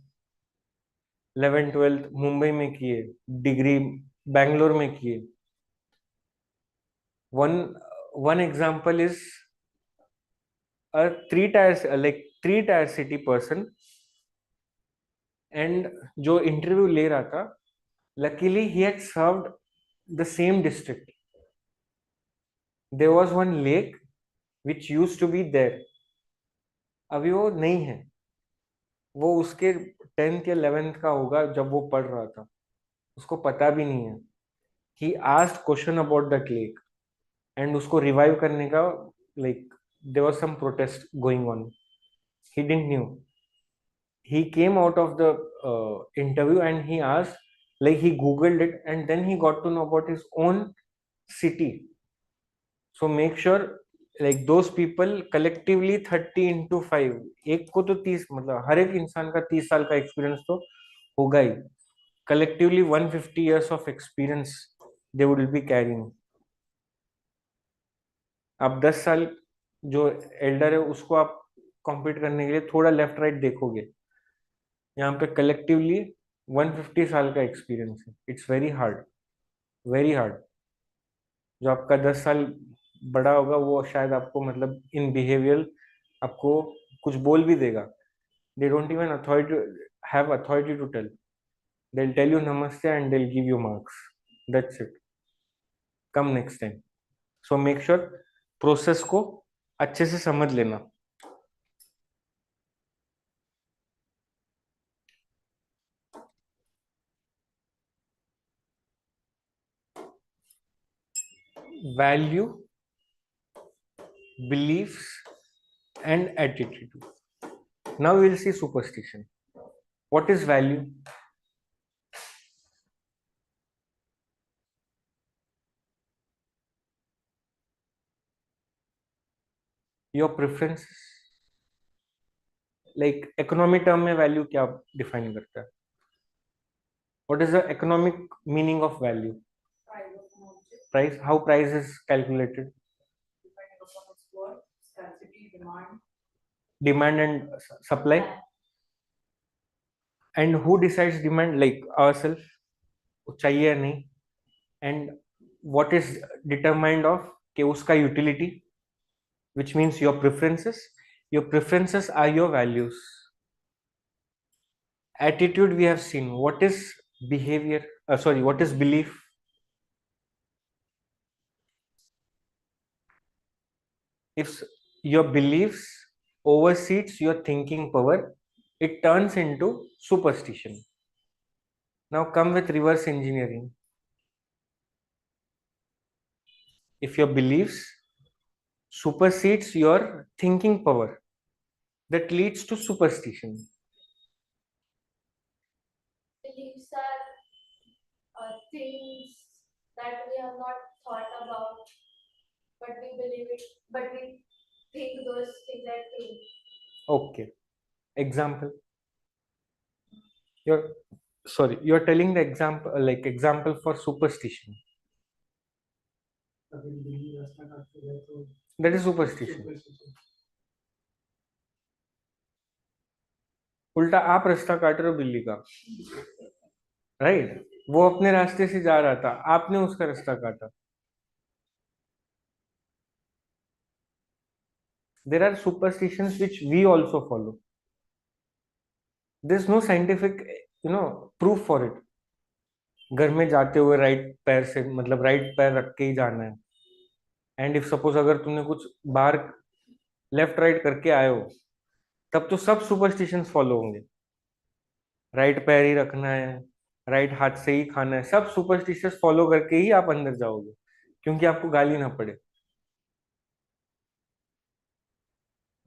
11th-12th मुंबई में किए, डिग्री बैंगलोर में किए. One example is a three tier city person, and जो इंटरव्यू ले रहा था, luckily he had served the same district. There was one lake which used to be there. अभी वो नहीं है, वो उसके 10th या 11th का होगा जब वो पढ़ रहा था, उसको पता भी नहीं है. He asked question about that lake and उसको revive करने का, like there was some protest going on. He didn't knew. He came out of the interview and he asked, like he googled it and then he got to know about his own city. So make sure like those people collectively 30 into 5, एक को तो 30, मतलब हर एक इंसान का 30 साल का experience तो होगा ही. Collectively 150 years of experience they would be carrying. आप 10 साल जो एल्डर है उसको आप कॉम्पीट करने के लिए थोड़ा लेफ्ट राइट देखोगे, यहाँ पे कलेक्टिवली 150 साल का एक्सपीरियंस है. It's very hard, very hard. जो आपका 10 साल बड़ा होगा वो शायद आपको मतलब इन बिहेवियर आपको कुछ बोल भी देगा. They don't even authority have authority to tell. they'll tell you namaste and they'll give you marks. That's it. Come next time. So make sure process को अच्छे से समझ लेना. Value, beliefs and attitude. Now we'll see superstition. What is value? Your preferences. Like economic term में value क्या define करता है? What is the economic meaning of value? Price of an object, Price. How price is calculated? depending upon its worth, scarcity, demand. Demand and supply. And who decides demand? Like ourselves. चाहिए या नहीं. And what is determined of कि उसका utility, which means your preferences. Your preferences are your values. Attitude we have seen. What is behavior? Sorry, what is belief? If your beliefs oversees your thinking power, it turns into superstition. Now come with reverse engineering. If your beliefs supersedes your thinking power, that leads to superstition. Beliefs are things that we have not thought about, but we believe it, but we think those things are true. Okay. Example. You're telling the example, like example for superstition. अभी दिल्ली रास्ता काटते हैं तो That is superstition. superstition. उल्टा आप रास्ता काट रहे हो बिल्ली का, राइट? वो अपने रास्ते से जा रहा था, आपने उसका रास्ता काटा. There are superstitions which we also follow. There's no scientific, proof for it. घर में जाते हुए राइट पैर से मतलब राइट पैर रख के ही जाना है. एंड इफ सपोज अगर तुमने कुछ बाहर लेफ्ट राइट करके आए हो, तब तो सब सुपरस्टिशंस फॉलो होंगे. राइट पैर ही रखना है, राइट हाथ से ही खाना है, सब सुपरस्टिशंस फॉलो करके ही आप अंदर जाओगे, क्योंकि आपको गाली ना पड़े.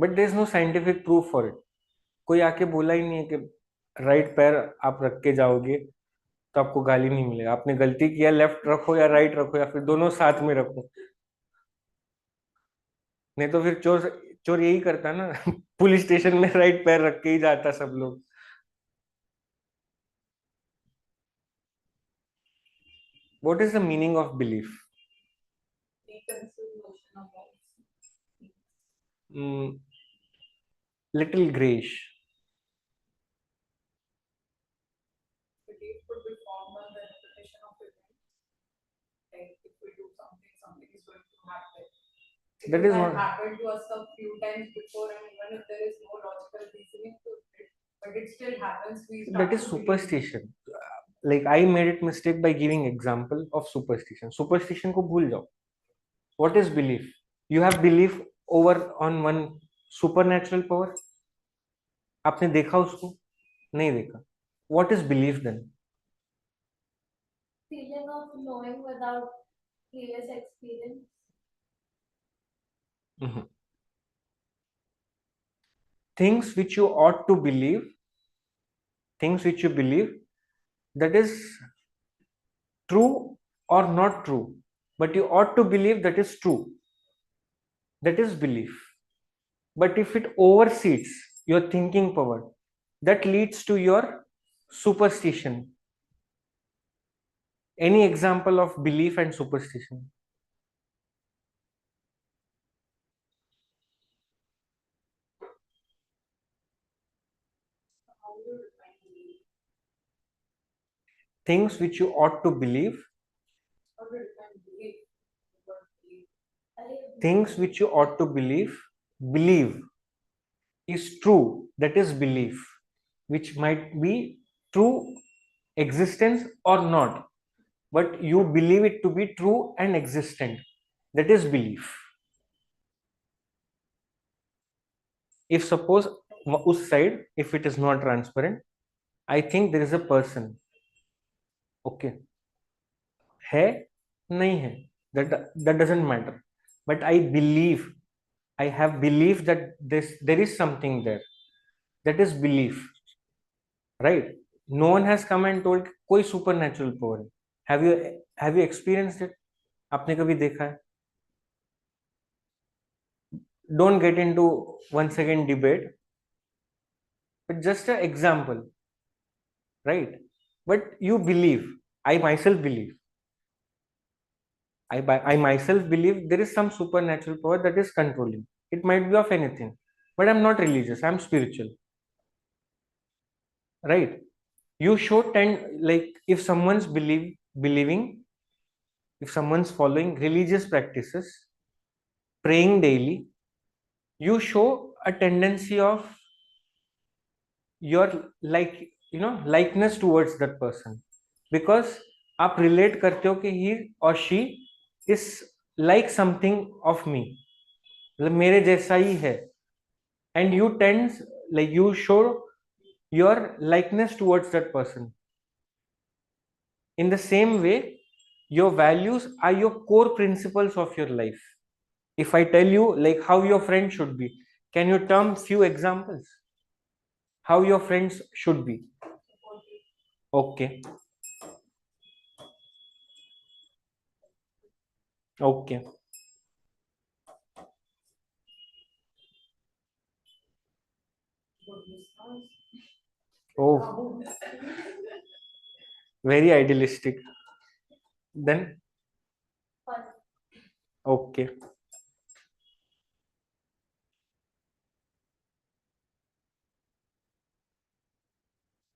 But there is no scientific proof for it. कोई आके बोला ही नहीं है कि राइट पैर आप रख के जाओगे तो आपको गाली नहीं मिलेगा. आपने गलती किया, लेफ्ट रखो या राइट रखो या फिर दोनों साथ में रखो. नहीं तो फिर चोर चोर यही करता ना पुलिस स्टेशन में राइट पैर रख के ही जाता सब लोग. What is the meaning of belief? Preconceived notion of values. Little greyish. Belief could be formed on the repetition of events. Like if we do something, something is going to happen. That It is has what- happened to us a few times before, and even if there is no logical reasoning to it, but it still happens. We start That is to believe it. superstition. Like I made it mistake by giving example of superstition. Superstition को भूल जाओ. What is belief? You have belief over on one supernatural power. आपने देखा उसको? नहीं देखा. What is belief then? Feeling of knowing without previous experience. Mhm. Things which you ought to believe, things which you believe, that is true or not true, but you ought to believe that is true. That is belief. But if it oversees your thinking power, that leads to your superstition. Any example of belief and superstition? How do you define things which you ought to believe, things which you ought to believe is true, that is belief, which might be true existence or not, but you believe it to be true and existent, that is belief. If suppose us side, if it is not transparent, I think there is a person, okay, है नहीं है, that doesn't matter, but I have belief that there is something there, that is belief, right? No one has come and told कोई supernatural power है. Have you experienced it? आपने कभी देखा है? Don't get into 1 second debate, but just an example, right? But you believe, I myself believe, I myself believe there is some supernatural power that is controlling. It might be of anything, but I'm not religious, I'm spiritual, right? You should tend, like, if someone's believing, if someone's following religious practices, praying daily, you show a tendency of your, like, likeness towards that person, because आप relate करते हो कि he or she is like something of me, मतलब मेरे जैसा ही है, and you tend, like, you show your likeness towards that person. In the same way, your values are your core principles of your life. If I tell you, like, how your friend should be, can you term few examples how your friends should be? Okay, okay, oh, very idealistic, then okay,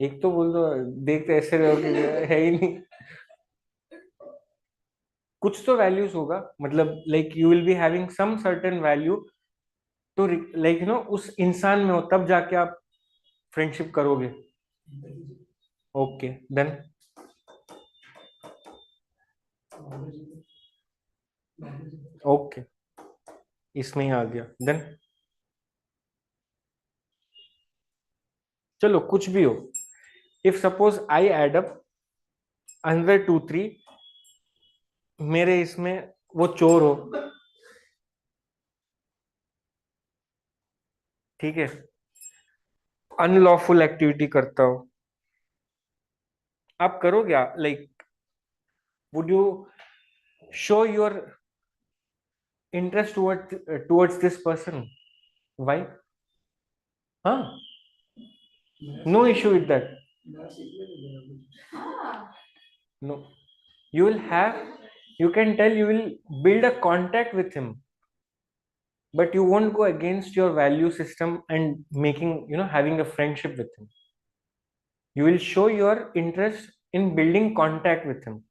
एक तो बोल दो, देखते ऐसे रहोगे, है ही नहीं, कुछ तो वैल्यूज होगा, मतलब like you will be having some certain value, तो लाइक उस इंसान में हो, तब जाके आप फ्रेंडशिप करोगे. ओके, देन ओके, इसमें ही आ गया, देन चलो कुछ भी हो. If suppose I add up अंदर 2 3, मेरे इसमें वो चोर हो, ठीक है, अनलॉफुल एक्टिविटी करता हो, आप करोगे, like would you show your interest towards this person? Why? हाँ, no issue with that. No, you will have, you can tell, you will build a contact with him, but you won't go against your value system and making, having a friendship with him. You will show your interest in building contact with him.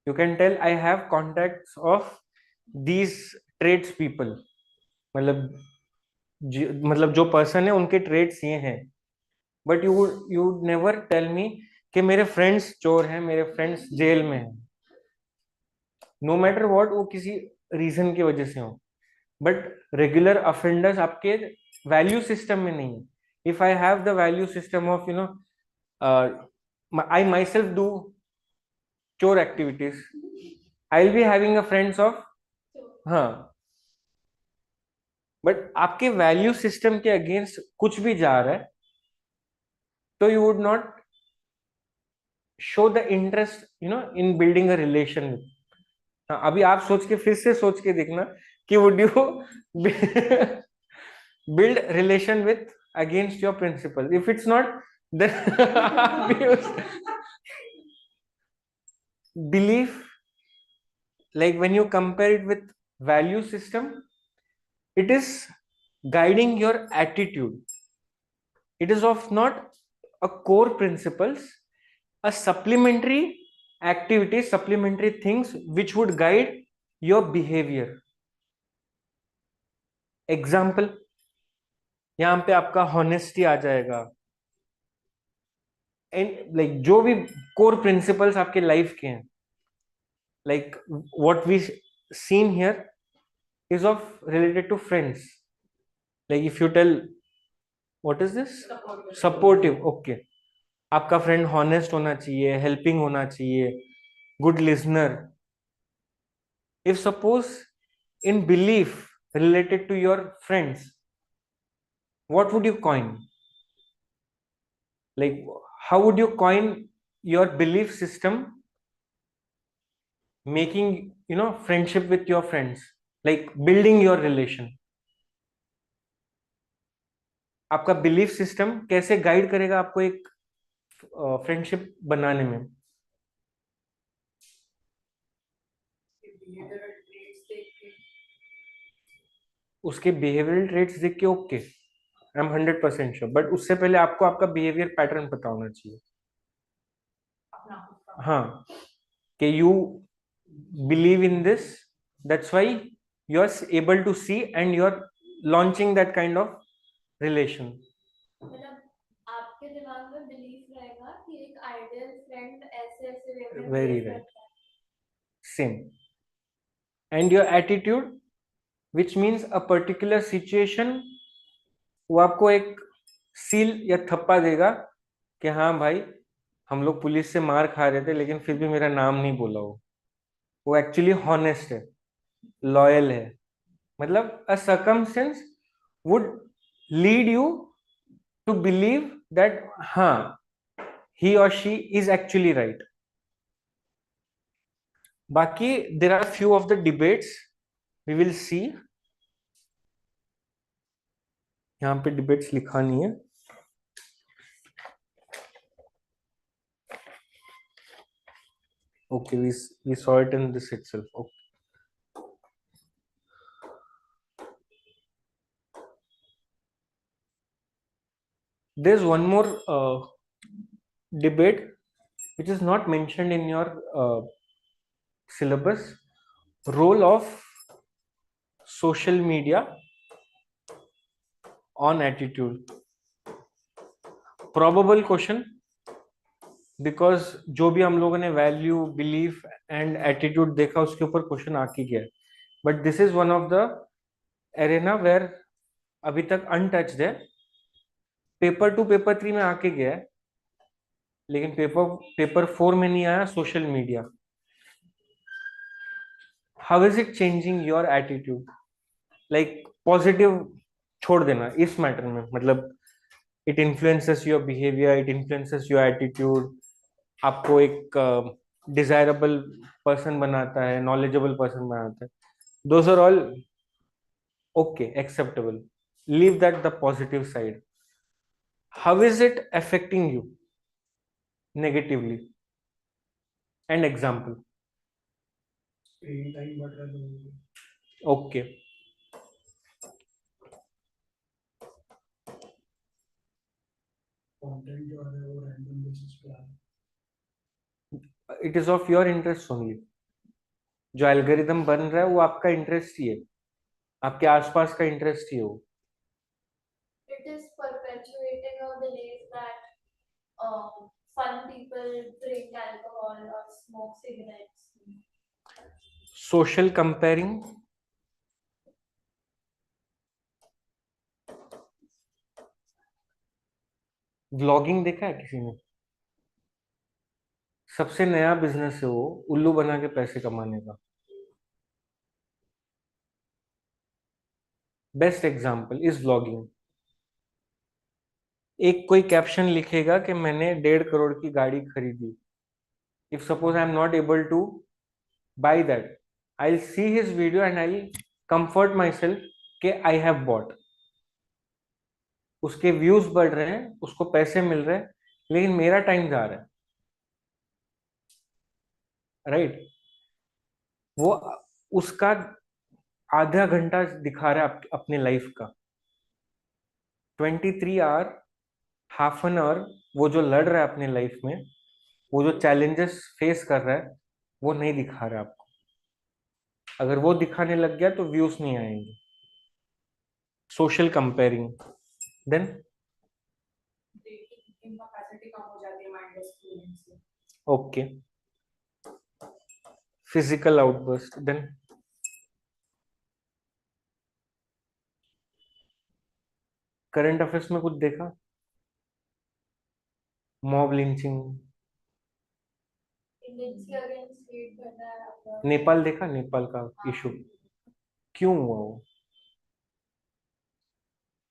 You can tell, I have contacts of these traits people, मतलब मतलब जो person है उनके trades ये हैं, but you never tell me कि मेरे friends चोर हैं, मेरे फ्रेंड्स जेल में हैं, नो मैटर व्हाट, वो किसी रीजन की वजह से हो, बट रेगुलर अफेंडर्स आपके वैल्यू सिस्टम में नहीं है. If I have the value system of I myself do चोर activities, I will be having a friends of, हाँ, बट आपके वैल्यू सिस्टम के अगेंस्ट कुछ भी जा रहा है, तो you would not show the interest in building a relation with. हाँ, अभी आप सोच के, फिर से सोच के देखना कि would you build relation with against your principle? If it's not, then belief, like when you compare it with value system, it is guiding your attitude. It is of not a core principles, a supplementary activity, supplementary things which would guide your behavior. Example, यहां पे आपका honesty आ जाएगा, and like जो भी core principles आपके life के हैं, like what we seen here is of related to friends. Like if you tell what is this, supportive, okay, आपका फ्रेंड हॉनेस्ट होना चाहिए, हेल्पिंग होना चाहिए, good listener. If suppose in belief related to your friends, what would you coin? Like, how would you coin your belief system making, friendship with your friends, like building your relation? आपका belief system कैसे guide करेगा आपको एक friendship बनाने में? उसके behavioural traits देख के okay, I am 100% sure, but उससे पहले आपको आपका बिहेवियर पैटर्न पता होना चाहिए. हाँ, कि you believe in this, that's why you are able to see and you are launching that kind of relation. मतलब आपके दिमाग में बिलीफ रहेगा कि एक आइडियल फ्रेंड ऐसे ऐसे वे में Very behave right. करता है. Same. And your attitude, which means a particular situation, वो आपको एक सील या थप्पा देगा कि हाँ भाई, हम लोग पुलिस से मार खा रहे थे लेकिन फिर भी मेरा नाम नहीं बोला. वो एक्चुअली हॉनेस्ट है, लॉयल है. मतलब a circumstance would lead you to believe that हाँ, he or she is actually right. बाकी there are few of the debates we will see. यहाँ पे डिबेट्स लिखा नहीं है. Okay, we saw it in this itself. Okay. There's one more debate which is not mentioned in your syllabus. Role of social media on attitude. Probable question, because जो भी हम लोगों ने वैल्यू, बिलीफ एंड एटीट्यूड देखा उसके ऊपर question आ ही गया. But this is one of the arena where अभी तक अनटच्ड है. पेपर 2 पेपर 3 में आके गया है, लेकिन पेपर 4 में नहीं आया. Social media, how is it changing your attitude? Like positive छोड़ देना इस मैटर में, मतलब it influences your behaviour, it influences your attitude, आपको एक डिजायरेबल पर्सन बनाता है, नॉलेजेबल पर्सन बनाता है. Those are all okay, acceptable. Leave that the positive side. How is it affecting you negatively? And example. Screen time बढ़ रहा है लोगों का. ओके, कंटेंट जो आ रहा है वो रैंडम बेसिस पे आ रहा है. It is of your interest only. जो एल्गोरिदम बन रहा है वो आपका इंटरेस्ट ही है, आपके आसपास का इंटरेस्ट ही है वो. It is perpetuating a belief that fun people drink alcohol or smoke cigarettes. Social comparing. Vlogging देखा है किसी ने? सबसे नया बिजनेस है वो, उल्लू बना के पैसे कमाने का. Best example is vlogging. एक कोई कैप्शन लिखेगा कि मैंने 1.5 करोड़ की गाड़ी खरीदी. If suppose I am not able two by that, I will see his video and I will comfort my self कि आई हैव बॉट. उसके व्यूज बढ़ रहे हैं, उसको पैसे मिल रहे हैं, लेकिन मेरा टाइम जा रहा है. राइट वो उसका आधा घंटा दिखा रहा है अपने लाइफ का. 23 आवर, हाफ एन आवर वो जो लड़ रहा है अपने लाइफ में, वो जो challenges face कर रहा है वो नहीं दिखा रहा है आपको. अगर वो दिखाने लग गया तो views नहीं आएंगे. Social comparing. Then कैपेसिटी कम हो जाती है माइंडलेस फीलिंग से. okay. Physical outburst. Then current affairs में कुछ देखा? Mob lynching. इंडियंस के अगेंस्ट हटेड करना है आपका. नेपाल देखा? नेपाल का इशू क्यों हुआ वो?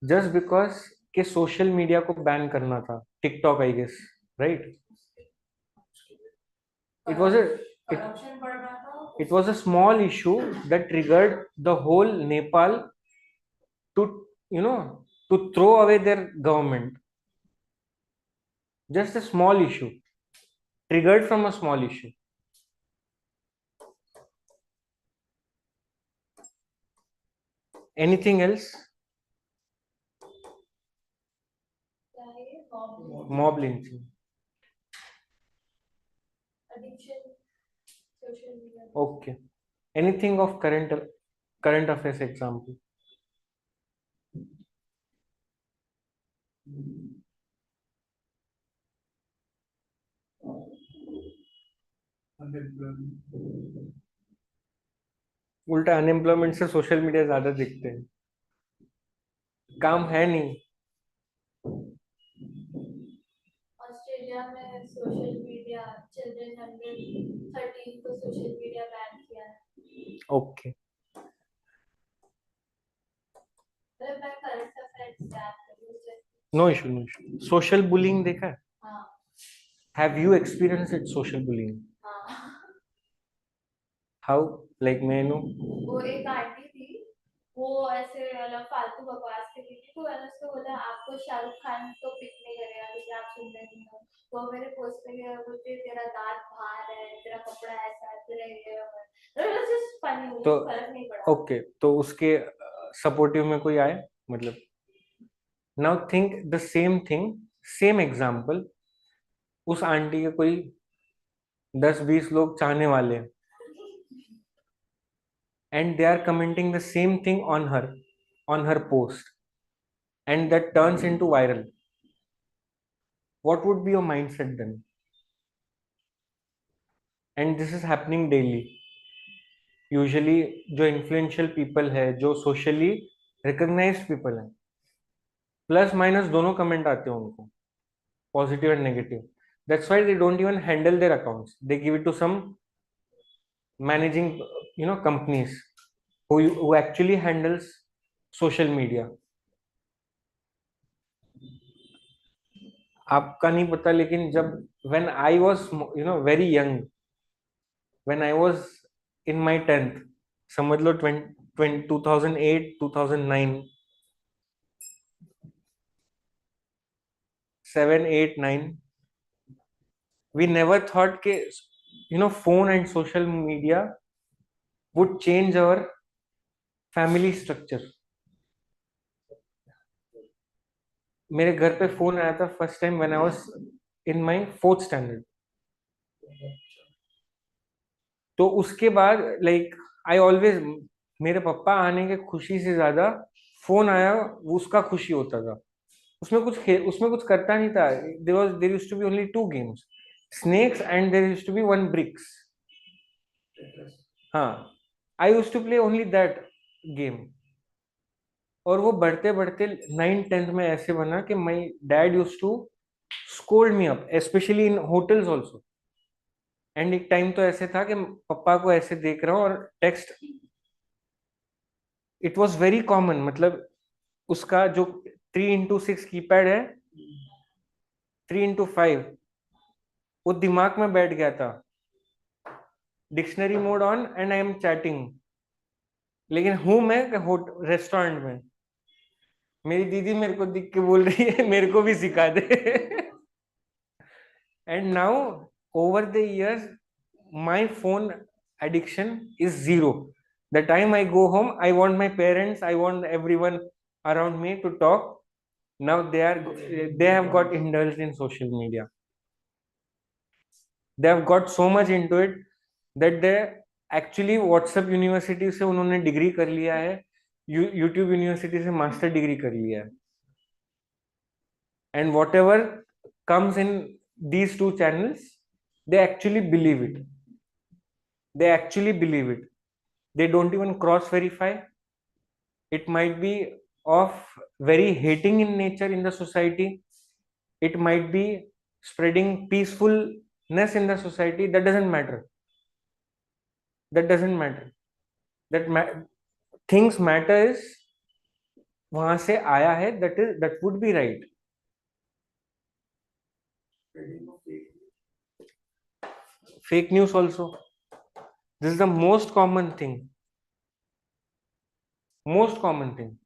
जस्ट बिकॉज के सोशल मीडिया को बैन करना था. TikTok I guess, right? It was a corruption बढ़ रहा था. it was a small issue that triggered the whole Nepal to, you know, to throw away their government. Just a small issue triggered from a small issue. Anything else? Mob lynching. addiction, social media. Okay. Anything of current affairs example? उल्टा unemployment से social media ज्यादा दिखते हैं. काम है नहीं. Australia में social media children under 13 को सोशल मीडिया बैन किया है. ओके. मतलब मैं करंट अफेयर्स याद करूँ जैसे. No issue, no issue. Social bullying देखा है? हाँ. Have you experience it? Social bullying हाँ. हाउ? लाइक मैं नो. वो एक आंटी थी, वो ऐसे मतलब फालतू बकवास कर रही थी, तो मैंने उसको बोला आपको शाहरुख खान तो पिक नहीं करेगा क्योंकि आप सुंदर नहीं हो. वो मेरे पोस्ट पे गया, बोलते तेरा दांत बाहर है, तेरा कपड़ा ऐसा है, तेरा ये है. तो इट वाज जस्ट फनी. मुझे तो फर्क नहीं पड़ा. ओके, तो उसके सपोर्टिव में कोई आए? मतलब now think the same thing, same example. उस आंटी के कोई 10-20 लोग चाहने वाले हैं and they are commenting the same thing on her post, and that turns into viral. What would be your mindset then? And this is happening daily. Usually जो influential people है, जो socially recognized people हैं, plus minus दोनों comment आते हैं उनको, positive and negative. That's why they don't even handle their accounts. They give it to some managing, companies who actually handles social media. आपका नहीं पता, लेकिन जब when I was very young, when I was in my 10th, समझ लो 2008 2009 7 8 9, we never thought के phone and social media would change our family structure. मेरे घर पे फोन आया था first time when I was in my 4th standard. तो उसके बाद लाइक आई ऑलवेज, मेरे पापा आने के खुशी से ज्यादा फोन आया वो उसका खुशी होता था. उसमें कुछ करता नहीं था. There used to be only 2 games, snakes and there used to be 1 bricks. हाँ, I used to play only that game. और वो बढ़ते बढ़ते 9th 10th में ऐसे बना कि my dad used to scold me up, specially in hotels also. And एक टाइम तो ऐसे था कि पापा को ऐसे देख रहा हूँ और text, it was very common. मतलब उसका जो 3x6 कीपैड है, 3x5, वो दिमाग में बैठ गया था. Dictionary mode on and I am chatting. लेकिन हूं मैं रेस्टोरेंट में. मेरी दीदी मेरे को दिख के बोल रही है मेरे को भी सिखा दे. And now over the years my phone addiction is zero. The time I go home, I want my parents, I want everyone around me to talk. Now they have got indulged in social media. they have got so much into it that they actually WhatsApp university से उन्होंने degree कर लिया है, YouTube university से master degree कर लिया है, and whatever comes in these two channels, they actually believe it. They actually believe it. They don't even cross verify. It might be of very hating in nature in the society. It might be spreading peacefulness in the society. That doesn't matter. That doesn't matter. Things matter is वहां से आया है, that would be right. Fake news also. This is the most common thing. Most common thing.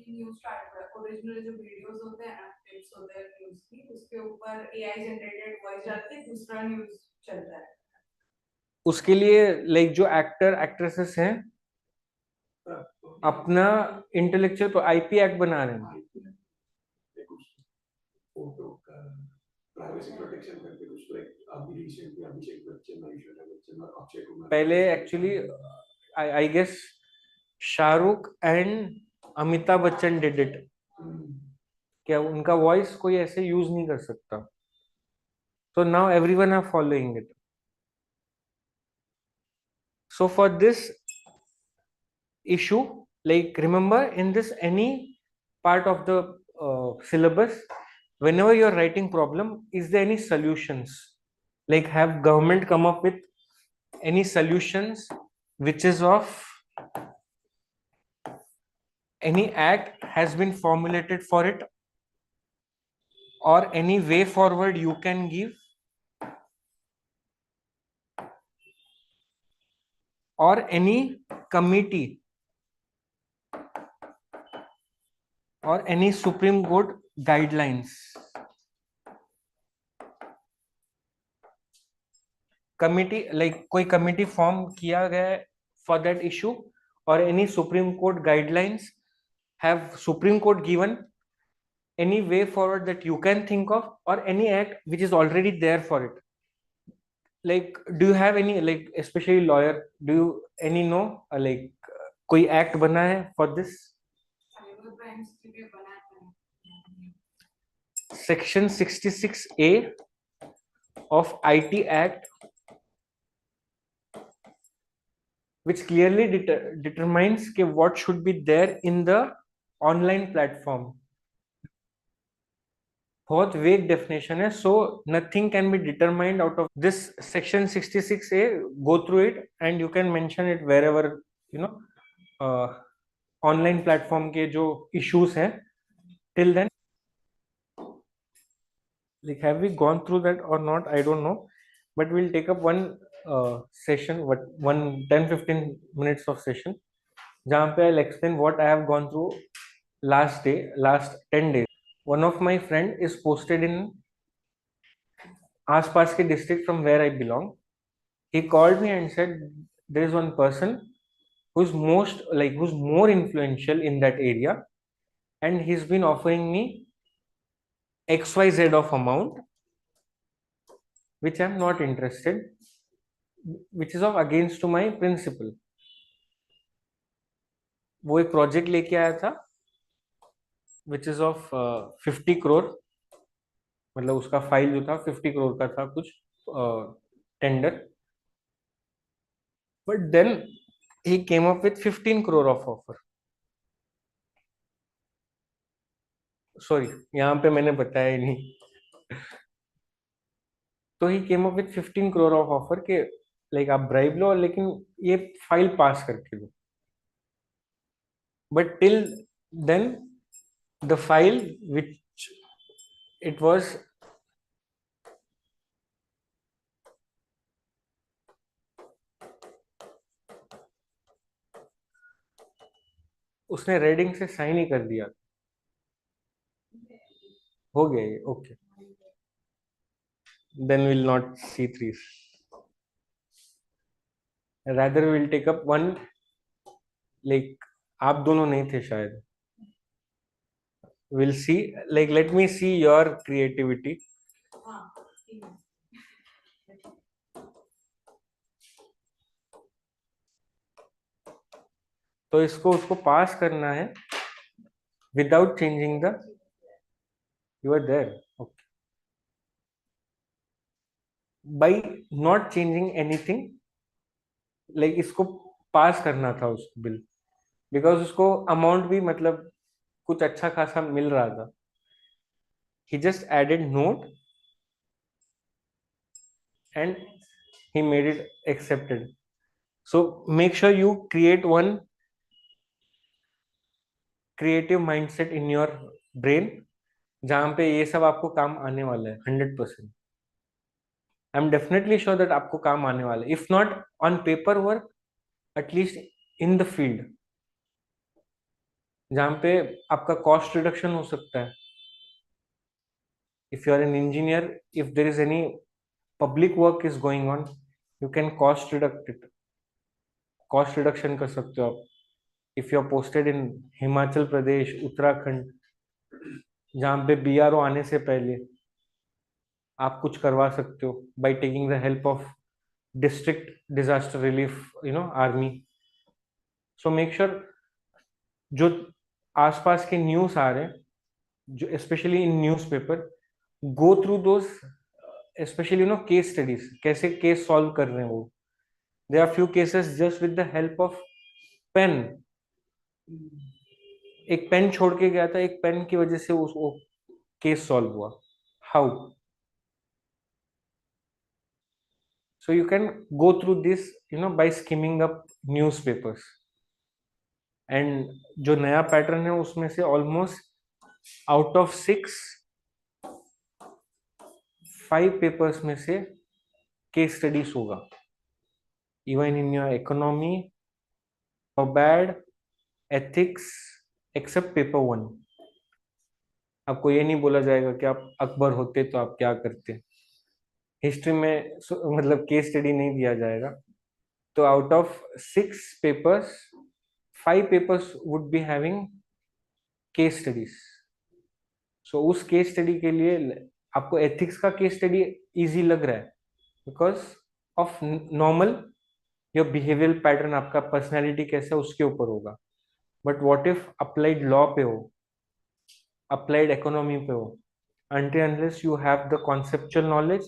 News start original जो videos होते हैं ना, clips होते हैं न्यूज़ की, उसके ऊपर एआई जनरेटेड वॉइस डाल के दूसरा न्यूज़ चलता है. उसके लिए लाइक जो एक्टर एक्ट्रेसेस हैं अपना इंटेलेक्चुअल आईपी एक्ट बना रहे हैं. फोटो का प्राइवेसी प्रोटेक्शन करके कुछ लाइक अभी रिसेंटली अभिषेक बच्चन, ऐश्वर्या बच्चन और अक्षय कुमार पहले actually I guess Shahrukh and Amitabh Bachchan did it. क्या उनका वॉइस कोई ऐसे यूज नहीं कर सकता. So now everyone are following it. So for this issue, like remember in this any part of the syllabus, whenever you are writing problem, is there any solutions? Like have government come up with any solutions which is of any act has been formulated for it, or any way forward you can give, or any committee or any Supreme Court guidelines. Committee like कोई committee form किया गया है for that issue, or any Supreme Court guidelines, have Supreme Court given any way forward that you can think of, or any act which is already there for it. Like do you have any, like especially lawyer, do you any know like कोई act बना है for this? Cyber crimes के लिए बनाते हैं. Section 66A of IT Act, which clearly determines कि what should be there in the online platform. बहुत vague definition है, so nothing can be determined out of this section 66A. Go through it and you can mention it wherever you know online platform के जो issues हैं. Till then, like have we gone through that or not, I don't know, but we'll take up one session, what one 10-15 minutes of session जहाँ पे I'll explain what I have gone through last 10 days. One of my friend is posted in आसपास के district from where I belong. He called me and said there is one person who's more influential in that area, and he's been offering me XYZ of amount which I'm not interested, which is of against to my principle. वो एक project लेके आया था which is of 50 crore, मतलब उसका file जो था 50 crore का था कुछ tender, but then he came up with 15 crore of offer. Sorry, यहाँ पे मैंने बताया ही नहीं. तो he came up with 15 crore off offer के लाइक आप ब्राइब लो लेकिन ये फाइल पास करके दो. But till then the file which it was उसने रेडिंग से साइन ही कर दिया. हो गया ये. Okay, then will not see three, rather we'll take up one, like आप दोनों नहीं थे शायद. We'll see, like let me see your creativity. हाँ, ठीक है. तो इसको उसको पास करना है without changing the, you are there, okay, by not changing anything, like इसको पास करना था उसको बिल, बिकॉज उसको अमाउंट भी मतलब कुछ अच्छा खासा मिल रहा था. He just added note and he made it accepted. So make sure you create one creative mindset in your brain जहां पे ये सब आपको काम आने वाला है 100%. I am definitely sure that आपको काम आने वाला है, if not on paper work at least in the field, जहां पे आपका कॉस्ट रिडक्शन हो सकता है. If you are an engineer, if there is any public work is going on, you can cost reduction कर सकते हो आप. If you are posted in Himachal Pradesh, Uttarakhand, जहां पे बीआरओ आने से पहले आप कुछ करवा सकते हो by taking the help of district disaster relief army. So make sure जो आसपास के न्यूज आ रहे हैं, जो specially in newspaper, go through those, specially case studies, कैसे केस सॉल्व कर रहे हैं वो. There are few cases just with the help of pen. एक पेन छोड़ के गया था, एक पेन की वजह से उस केस सॉल्व हुआ. How? So you can go through this by skimming up newspapers. And जो नया पैटर्न है उसमें से ऑलमोस्ट आउट ऑफ 6, 5 पेपर्स में से केस स्टडीज होगा, even in your economy, bad, ethics, except paper 1. आपको ये नहीं बोला जाएगा कि आप अकबर होते तो आप क्या करते. हिस्ट्री में मतलब केस स्टडी नहीं दिया जाएगा. तो out of 6 papers, 5 papers would be having case studies. So उस केस स्टडी के लिए आपको एथिक्स का केस स्टडी इजी लग रहा है because of normal your behavioural pattern, आपका पर्सनैलिटी कैसा है उसके ऊपर होगा. But what if applied law पे हो, अप्लाइड इकोनॉमी पे हो, until unless you have the conceptual knowledge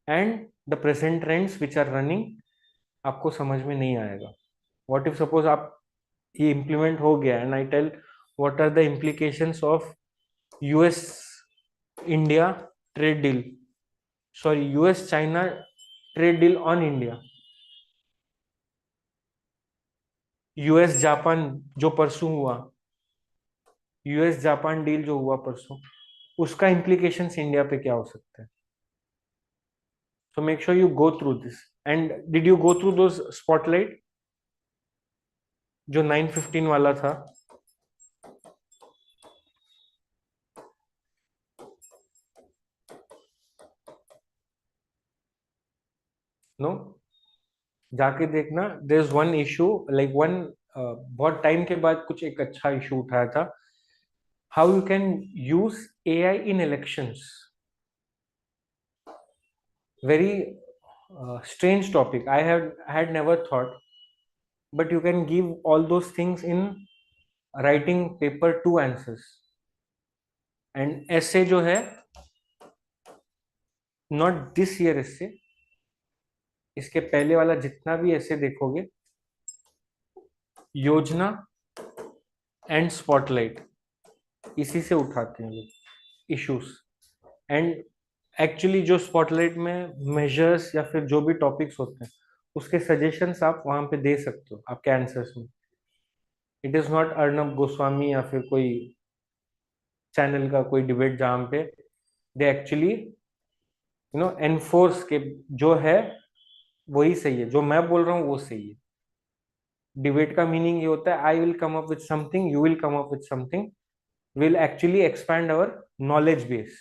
and the present trends which are running, आपको समझ में नहीं आएगा. what if suppose आप ये implement हो गया and I tell what are the implications of US India trade deal, sorry US China trade deal on India, US Japan जो परसों हुआ, US जापान डील जो हुआ परसों, उसका implications इंडिया पे क्या हो सकता है. So make sure you go through this. And did you go through those spotlight जो 9:15 वाला था? No? जाके देखना. There is one issue, like one बहुत टाइम के बाद कुछ एक अच्छा इशू उठाया था. How you can use AI in elections. Very strange topic. I had never thought, but you can give all those things in writing paper 2 answers. And essay जो है, not this year essay, इसके पहले वाला जितना भी ऐसे देखोगे, योजना एंड स्पॉटलाइट, इसी से उठाते हैं लोग इश्यूज. एंड एक्चुअली जो स्पॉटलाइट में मेजर्स या फिर जो भी टॉपिक्स होते हैं उसके सजेशंस आप वहां पे दे सकते हो आपके आंसर्स में. It is not Arnab Goswami या फिर कोई चैनल का कोई डिबेट जहां पे दे एक्चुअली एनफोर्स के जो है वही सही है, जो मैं बोल रहा हूँ वो सही है. डिबेट का मीनिंग ये होता है I will come up with something, you will come up with something, will actually expand our knowledge base.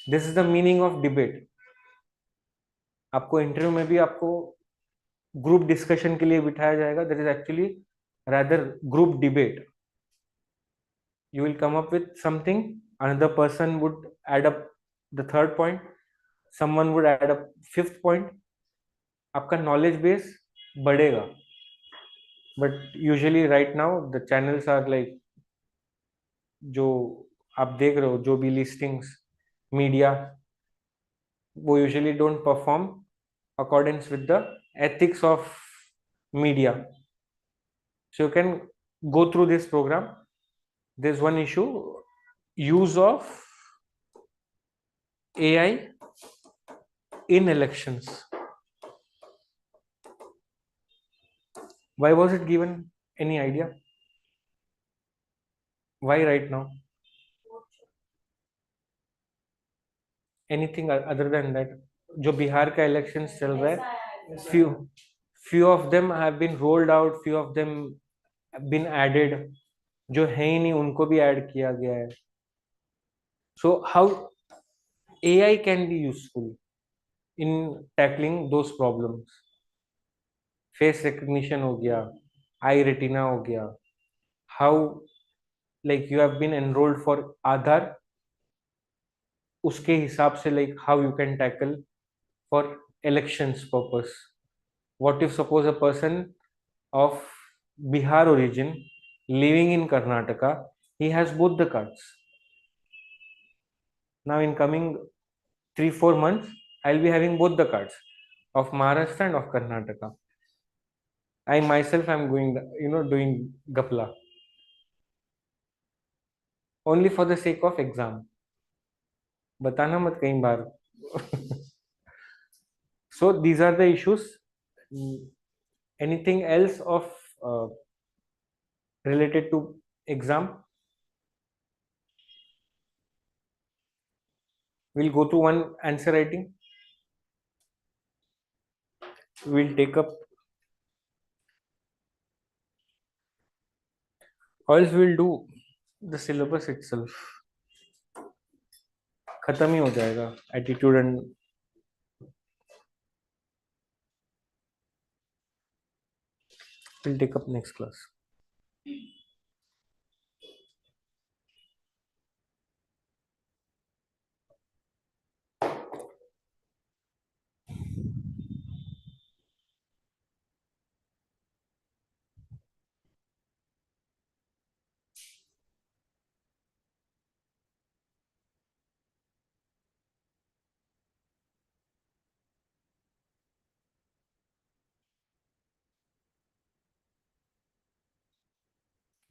This is the meaning of debate. आपको इंटरव्यू में भी आपको ग्रुप डिस्कशन के लिए बिठाया जाएगा. That is actually rather group debate. You will come up with something, another person would add up the third point, someone would add up 5th point. आपका knowledge base बढ़ेगा. but usually right now the channels are like, जो आप देख रहे हो जो भी listings media, वो usually don't perform accordance with the ethics of media. So you can go through this program. There's one issue: use of AI in elections. Why was it given? Any idea? Why right now? Anything other than that? जो बिहार का elections चल रहा है, few of them have been rolled out, few of them have been added. जो है ही नहीं उनको भी add किया गया है. So how AI can be useful in tackling those problems? Face recognition हो गया, eye retina हो गया. How, like, you have been enrolled for Aadhaar, उसके हिसाब से like how you can tackle for elections purpose. What if suppose a person of Bihar origin living in Karnataka, he has both the cards. Now in coming 3-4 months, I'll be having both the cards of Maharashtra and of Karnataka. I myself am going, doing Gapla only for the sake of exam. बताना मत कहीं बार. So these are the issues. Anything else of uh, related to exam? We'll go to one answer writing. We'll take up, or else we'll do the syllabus itself. खत्म ही हो जाएगा attitude and we'll take up next class.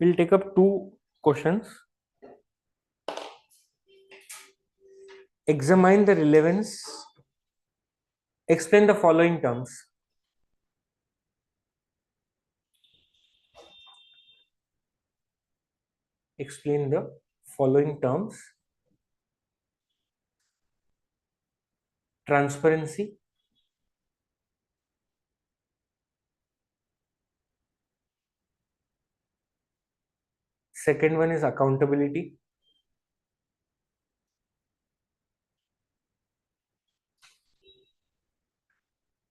We'll take up 2 questions. Examine the relevance. Explain the following terms. Explain the following terms. Transparency, second one is accountability,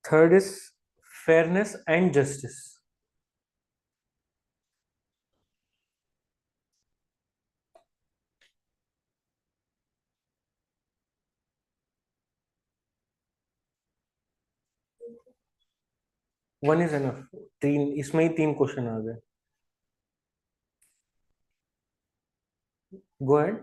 third is fairness and justice. One is enough. तीन इसमें ही 3 question आ गए. Go ahead.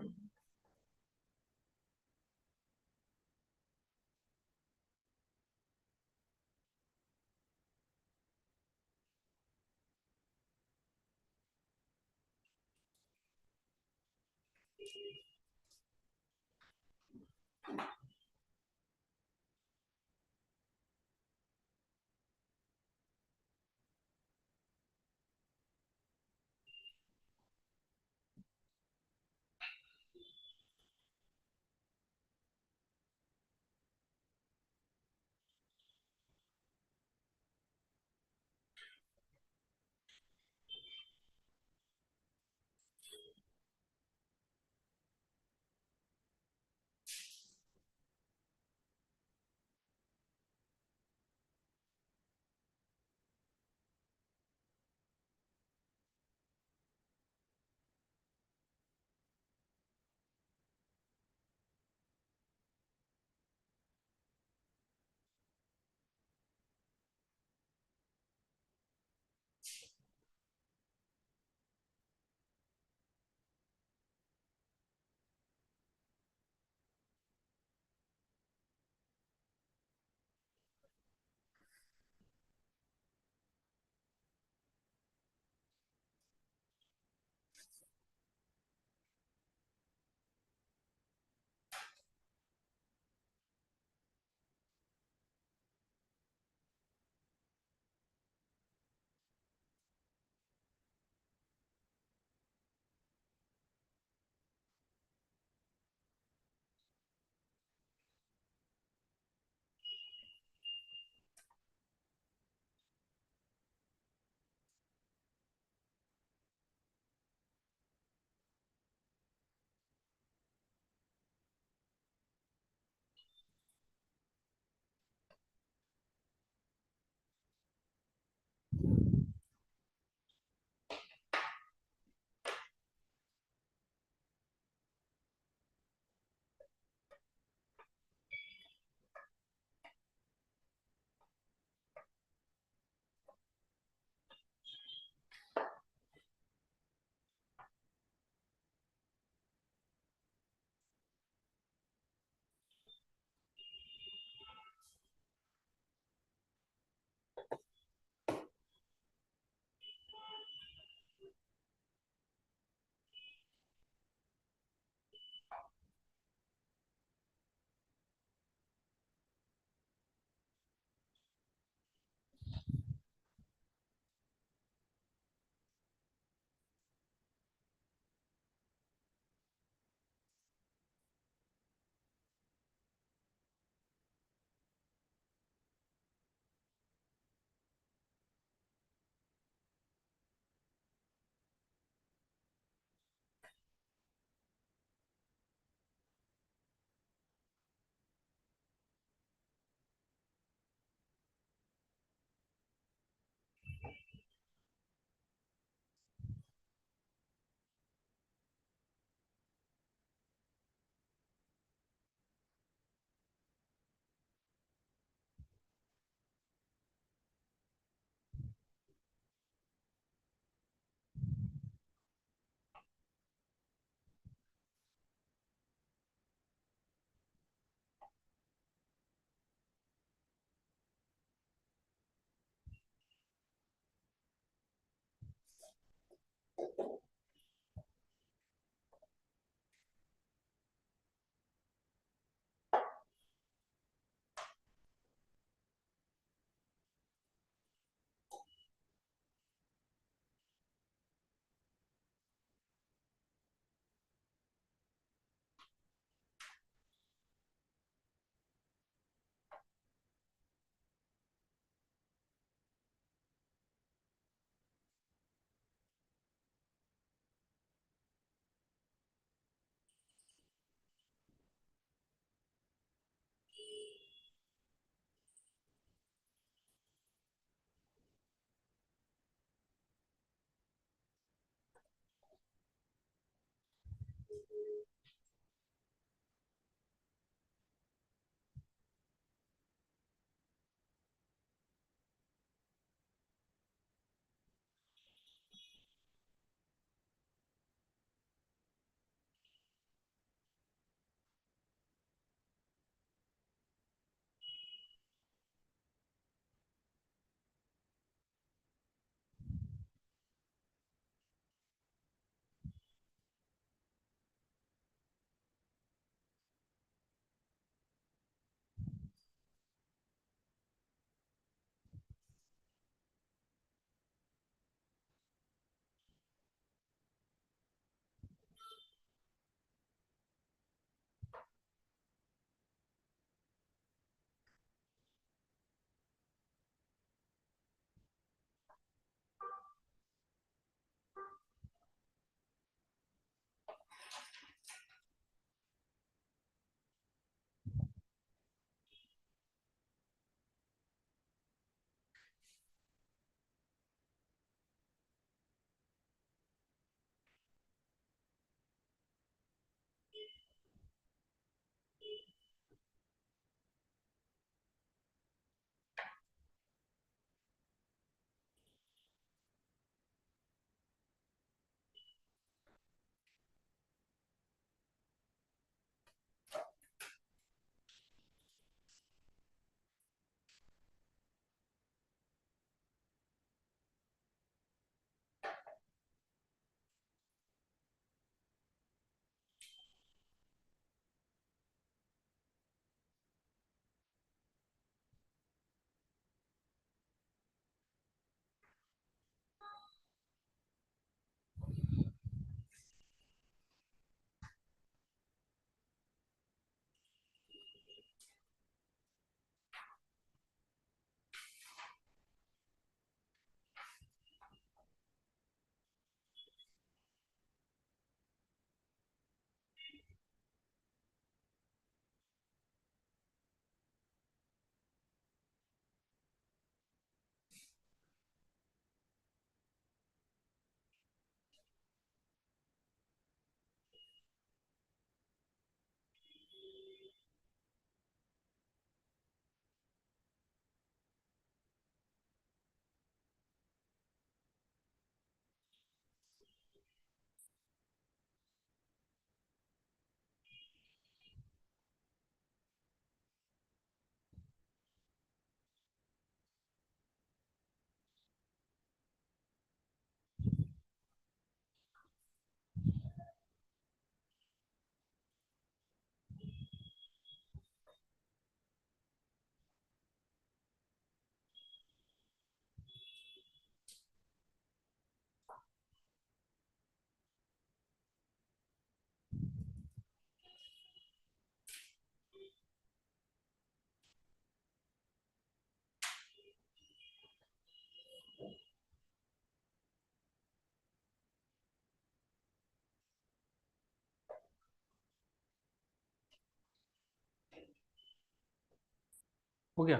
हो गया,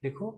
देखो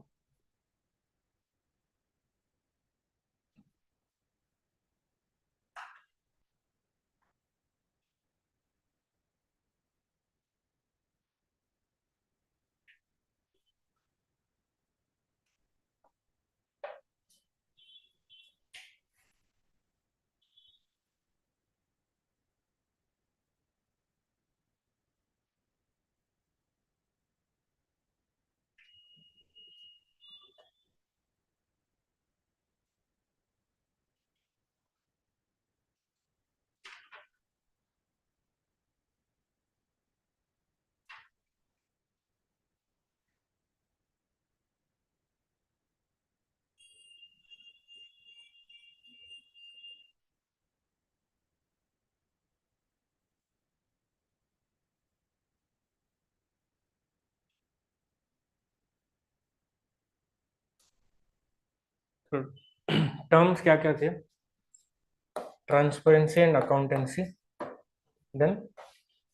terms क्या क्या थे? Transparency and accountancy, then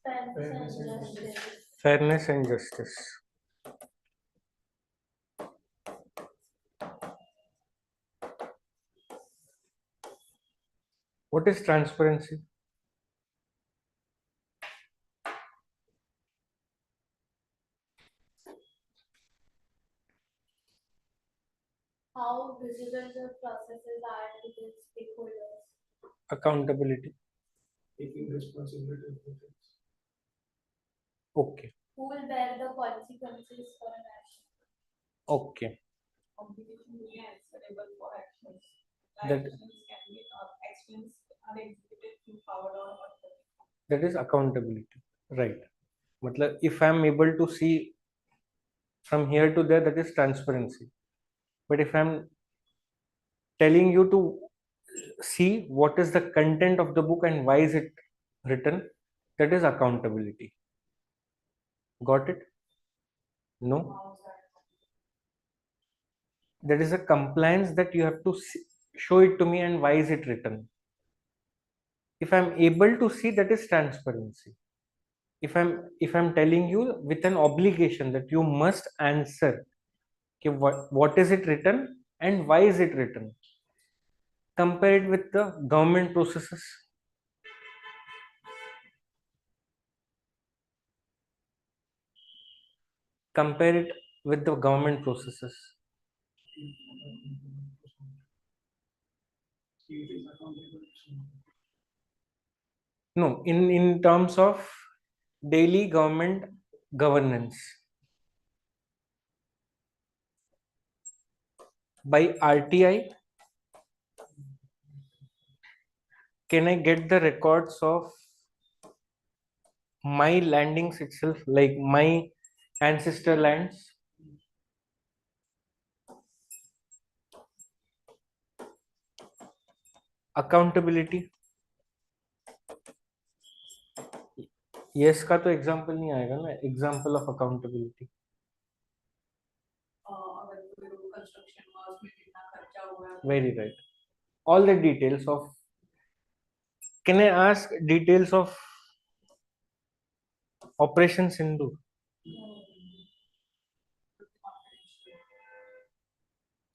Fairness and justice. fairness and justice. What is transparency? How visible the processes are to the stakeholders. Accountability. taking responsibility for things. Okay. Who will bear the consequences for an action? Okay. Obligation to be answerable for actions. That- Actions are executed through power or authority. That is accountability, right? मतलब if I am able to see from here to there, that is transparency. But if I am telling you to see what is the content of the book and why is it written, that is accountability. Got it? No? That is a compliance that you have to show it to me and why is it written. If I'm able to see, that is transparency. If I'm telling you with an obligation that you must answer, okay, what is it written and why is it written. Compare it with the government processes. Compare it with the government processes. He is accountable to someone. No, in terms of daily government governance. By RTI, can I get the records of my landings itself, like my ancestor lands? Accountability. Yes का तो example नहीं आएगा ना, example of accountability. अगर कोई road construction हुआ उसमें कितना खर्चा हुआ है. Very right. All the details of. Can I ask details of Operation Sindhu?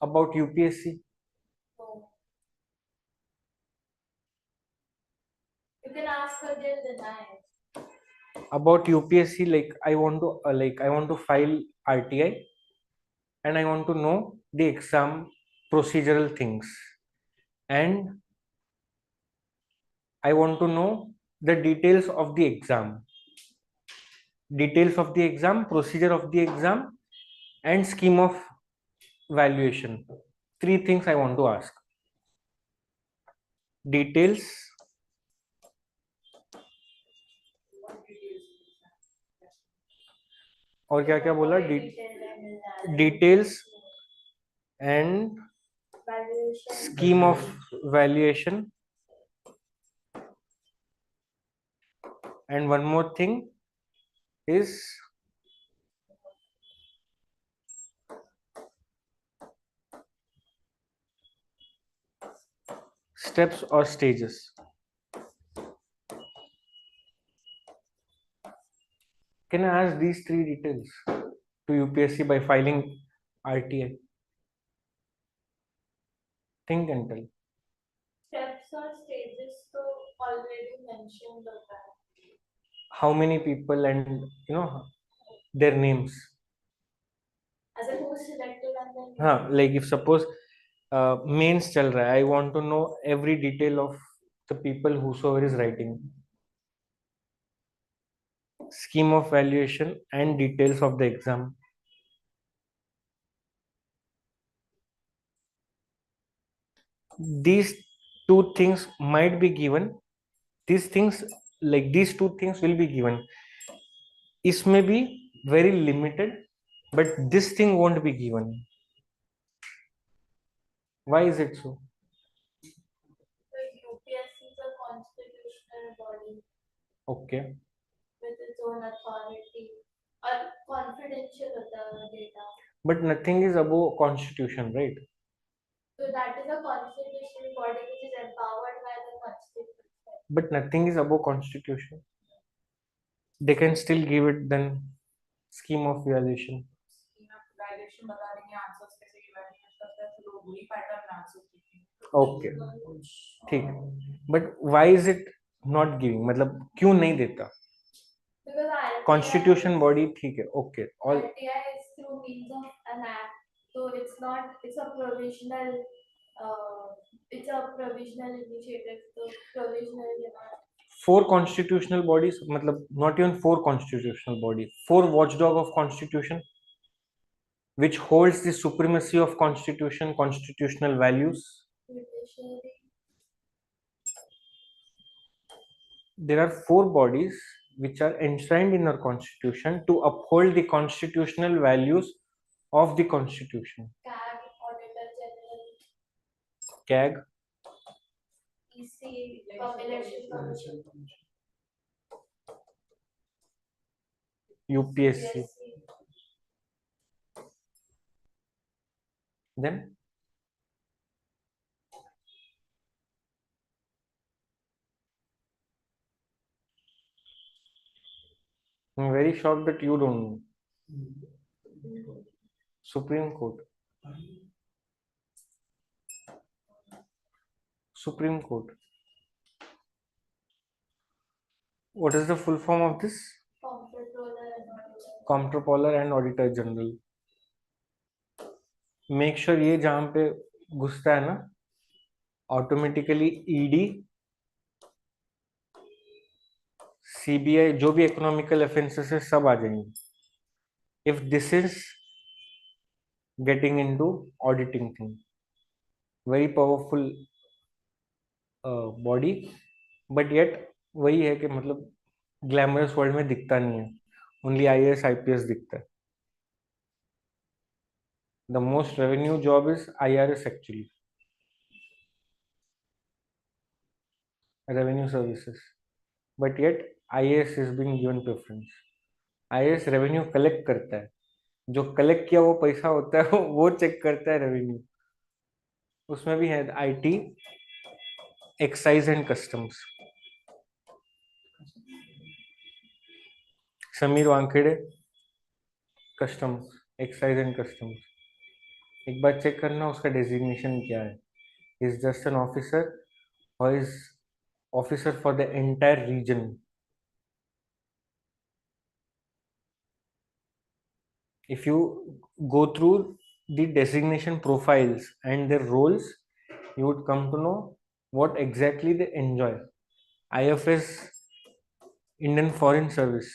About UPSC? No. You can ask her, they'll deny it. About UPSC, like I want to file RTI and I want to know the exam procedural things, and I want to know the details of the exam, procedure of the exam, and scheme of valuation. 3 things I want to ask. Details, और क्या क्या बोला? Details and Valuation. scheme of valuation, and one more thing is steps or stages. Can I ask these 3 details? to UPSC by filing RTI? Think and tell. Steps or stages तो already mentioned होता है. How many people and their names? As a who's selected and then. हाँ, like if suppose mains चल रहा है, I want to know every detail of the people whosoever is writing. Scheme of valuation and details of the exam. These two things might be given. These things, like these two things will be given. इसमें भी very limited, but this thing won't be given. Why is it so? The UPSC is a constitutional body Okay, with its own authority. और confidential होता है data. but nothing is above constitution, right? So that is a constitutional body which is empowered by the constitution. But nothing is above constitution. They can still give it then scheme of evaluation. Valuation बता देंगे answers कैसे evaluate करते हैं तो वही pattern answer देंगे. Okay, ठीक. But why is it not giving? मतलब क्यों नहीं देता? Because RTI Constitution body ठीक है. Okay, all RTI is through means of an act, so it's not. It's a provisional. It's a provisional initiative. So provisional, you know. 4 constitutional bodies, मतलब not even 4 constitutional bodies, 4 watchdog of constitution, which holds the supremacy of constitution, constitutional values. Judiciary. There are 4 bodies which are enshrined in our constitution to uphold the constitutional values of the constitution. CAG, Auditor General. CAG, EC, Election Commission. UPSC. UPSC. Then I'm very shocked that you don't know. Supreme Court. Supreme Court. What is the full form of this? Comptroller and Auditor. Comptroller and Auditor General. Make sure ये जहाँ पे घुसता है ना, automatically ED, CBI, जो भी economical offences है सब आ जाएंगे. If this is getting into auditing thing, very powerful body, but yet वही है कि मतलब glamorous world में दिखता नहीं है. Only IAS, IPS दिखता है. The most revenue job is IRS actually. Revenue services. But yet IAS is being given preference. IAS revenue collect करता है. जो collect किया वो पैसा होता है वो check करता है revenue. उसमें भी है IT, excise and customs. Sameer Wankhede customs, excise and customs. एक बार चेक करना उसका डेजिग्नेशन क्या है. Is just an officer or is officer for the entire region? If you go through the designation profiles and their roles, you would come to know what exactly they enjoy. IFS, Indian Foreign Service,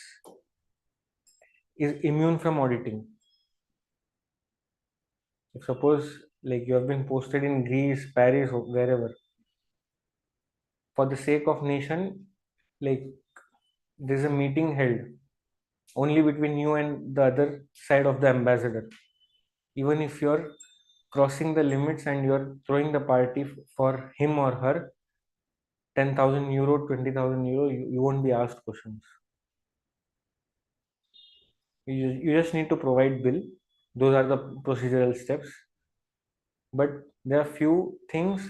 is immune from auditing. If suppose like you have been posted in Greece, Paris, or wherever, for the sake of nation, like there's a meeting held only between you and the other side of the ambassador. Even if you're crossing the limits and you're throwing the party for him or her, 10,000 euro, 20,000 euro, you won't be asked questions. You just need to provide bill. Those are the procedural steps. But there are few things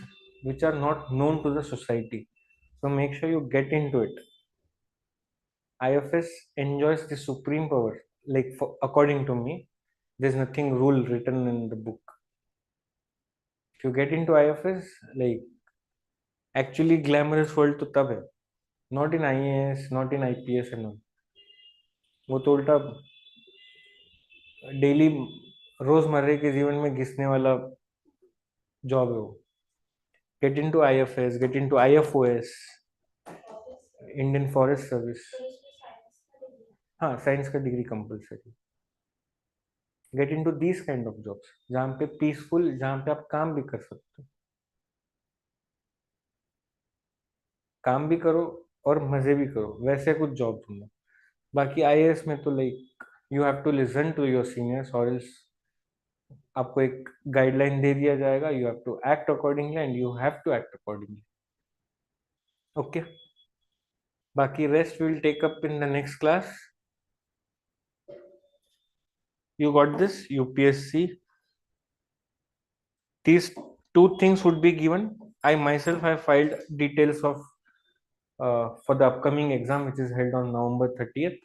which are not known to the society. So make sure you get into it. IFS enjoys the supreme power, like according to me, There's nothing rule written in the book. If you get into IFS, like actually glamorous world तो तब है, not in IAS, not in IPS and all. वो तो उल्टा daily रोजमर्रे के जीवन में घिसने वाला जॉब है वो. Get into IFS, get into IFOS, Indian forest service. हाँ, साइंस का degree compulsory. Get into these kind of jobs जहाँ पे पीसफुल, जहाँ पे आप काम भी कर सकते हो, काम भी करो और मजे भी करो, वैसे कुछ जॉब ढूंढो. बाकी आईएएस में तो like you have to listen to your seniors और एल्स आपको एक गाइडलाइन दे दिया जाएगा, you have to act accordingly and you have to act accordingly. Okay, बाकी rest will take up in the next class. You got this. UPSC, these two things would be given. I myself have filed details of for the upcoming exam which is held on November 30th.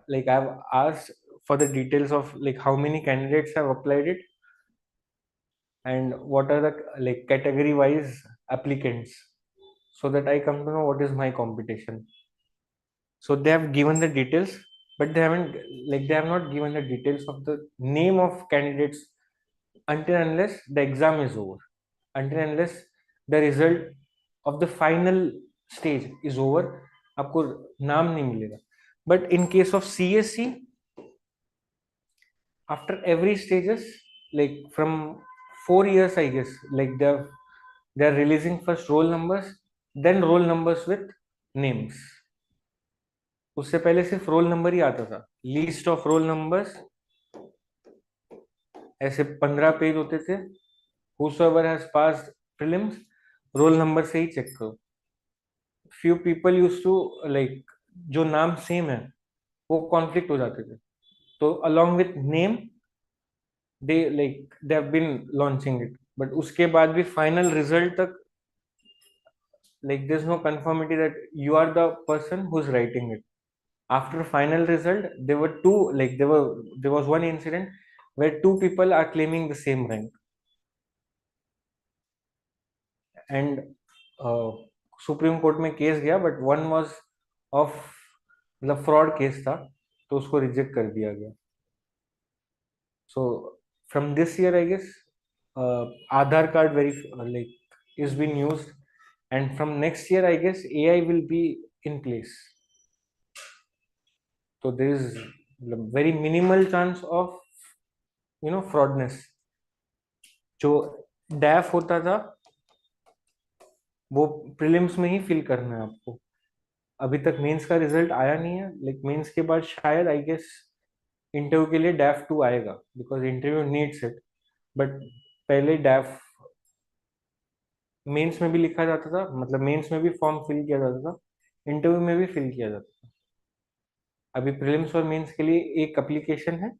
Like I've asked for the details of like how many candidates have applied it and what are the like category wise applicants, so that I come to know what is my competition. So they have given the details, but they haven't, like they have not given the details of the name of candidates until unless the exam is over, until unless the result of the final stage is over. आपको नाम नहीं मिलेगा. But in case of CSC, after every stages, like from 4 years I guess, like they're releasing first roll numbers, then roll numbers with names. उससे पहले सिर्फ roll number ही आता था, list of roll numbers, ऐसे 15 पेज होते थे. whosoever has passed prelims, roll number से ही check करो. few people used to like जो नाम सेम है वो कॉन्फ्लिक्ट हो जाते थे, तो along with name they have been launching it. but उसके बाद भी final result तक like there's no conformity that you are the person who's writing it. After final result there were two, like there was one incident where two people are claiming the same rank, and supreme court में case गया, but one was of मतलब fraud case था, तो उसको reject कर दिया गया. So from this year I guess Aadhaar card very like is been used, and from next year I guess AI will be in place. तो there is very minimal chance of fraudness. जो डैफ होता था वो prelims में ही fill करना है आपको. अभी तक मेंस का रिजल्ट आया नहीं है, लाइक मेंस के बाद शायद आई गेस इंटरव्यू के लिए डैफ 2 आएगा, because interview needs it. But पहले डैफ मेंस में भी लिखा जाता था, मतलब मेंस में भी फॉर्म फिल किया जाता था, इंटरव्यू में भी फिल किया जाता था. अभी प्रीलिम्स और मेंस के लिए एक एप्लीकेशन है.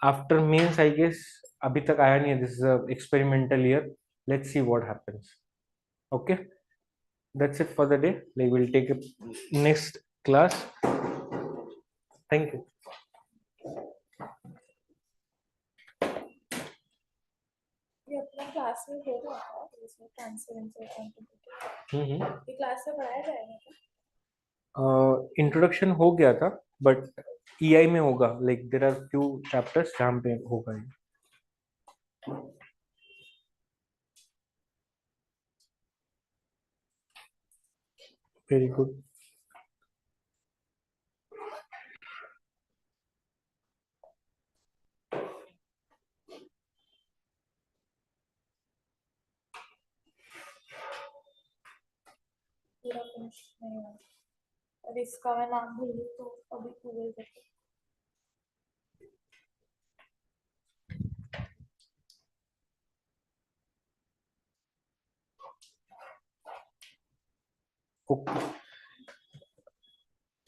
आफ्टर मेंस आई गेस अभी तक आया नहीं है. This is experimental year. Let's see what happens. Okay, that's it for the day. Like we'll take a next class. Thank you. ये अपना क्लास में हो रहा है इसमें ट्रांसपेरेंसी अकाउंटेबिलिटी ये क्लास में पढ़ाया जाएगा क्या? इंट्रोडक्शन हो गया था, बट ईआई में होगा. Like there are few chapters जहाँ पे होगा. Very good. पूरा फिनिश नहीं हुआ और इसका मैं नाम भूल गई तो अभी गूगल करके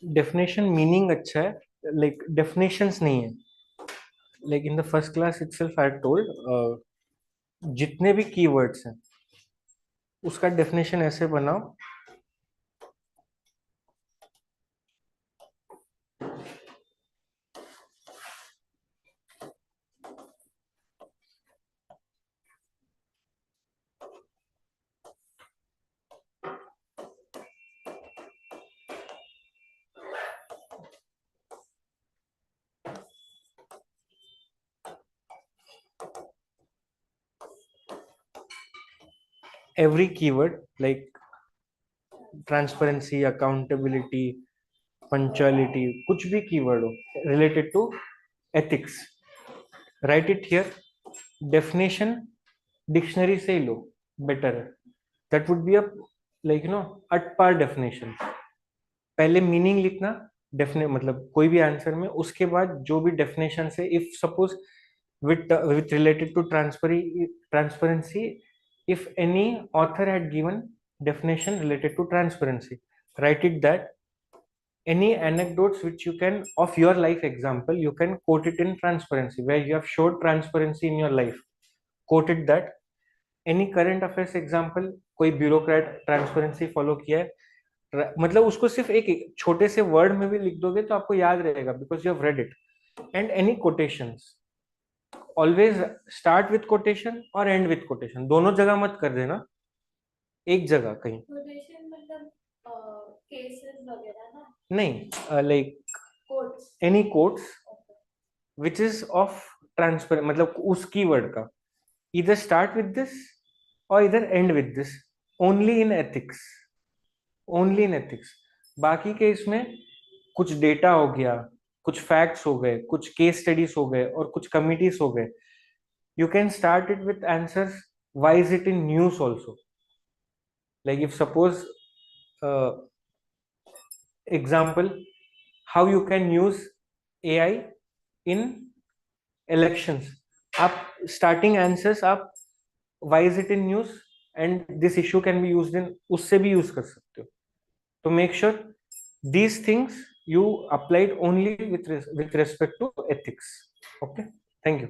डेफिनेशन मीनिंग अच्छा है, लाइक डेफिनेशंस नहीं है. Like in the first class itself I told जितने भी कीवर्ड्स हैं उसका डेफिनेशन ऐसे बनाओ every keyword like transparency, accountability, punctuality, कुछ भी keyword हो related to ethics, write it here. Definition dictionary से ही लो, better है. That would be a like at par definition. पहले मीनिंग लिखना, डेफिनेट मतलब कोई भी आंसर में, उसके बाद जो भी डेफिनेशन से, if suppose with related to transparency, if any author had given definition related to transparency, write it that any anecdotes which you can of your life example you can quote it in transparency, where you have showed transparency in your life, quote it that. Any current affairs example, कोई bureaucrat transparency follow किया है, मतलब उसको सिर्फ एक छोटे से word में भी लिख दोगे तो आपको याद रहेगा, because you have read it. And any quotations, always start with quotation और एंड विथ कोटेशन, दोनों जगह मत कर देना, एक जगह कहीं. कोटेशन मतलब केसेस वगैरह ना, नहीं, like quotes. Any quotes which is of transparent, मतलब उस कीवर्ड का either start with this or either end with this, only in ethics, only in ethics. बाकी के इसमें कुछ डेटा हो गया, कुछ फैक्ट्स हो गए, कुछ केस स्टडीज हो गए और कुछ कमिटीज हो गए. You can start it with answers, why is it in news also, like if suppose example, how you can use AI in elections, आप स्टार्टिंग आंसर्स आप why is it in news and this issue can be used in, उससे भी use कर सकते हो. तो make sure these things you applied only with respect to ethics. Okay, thank you.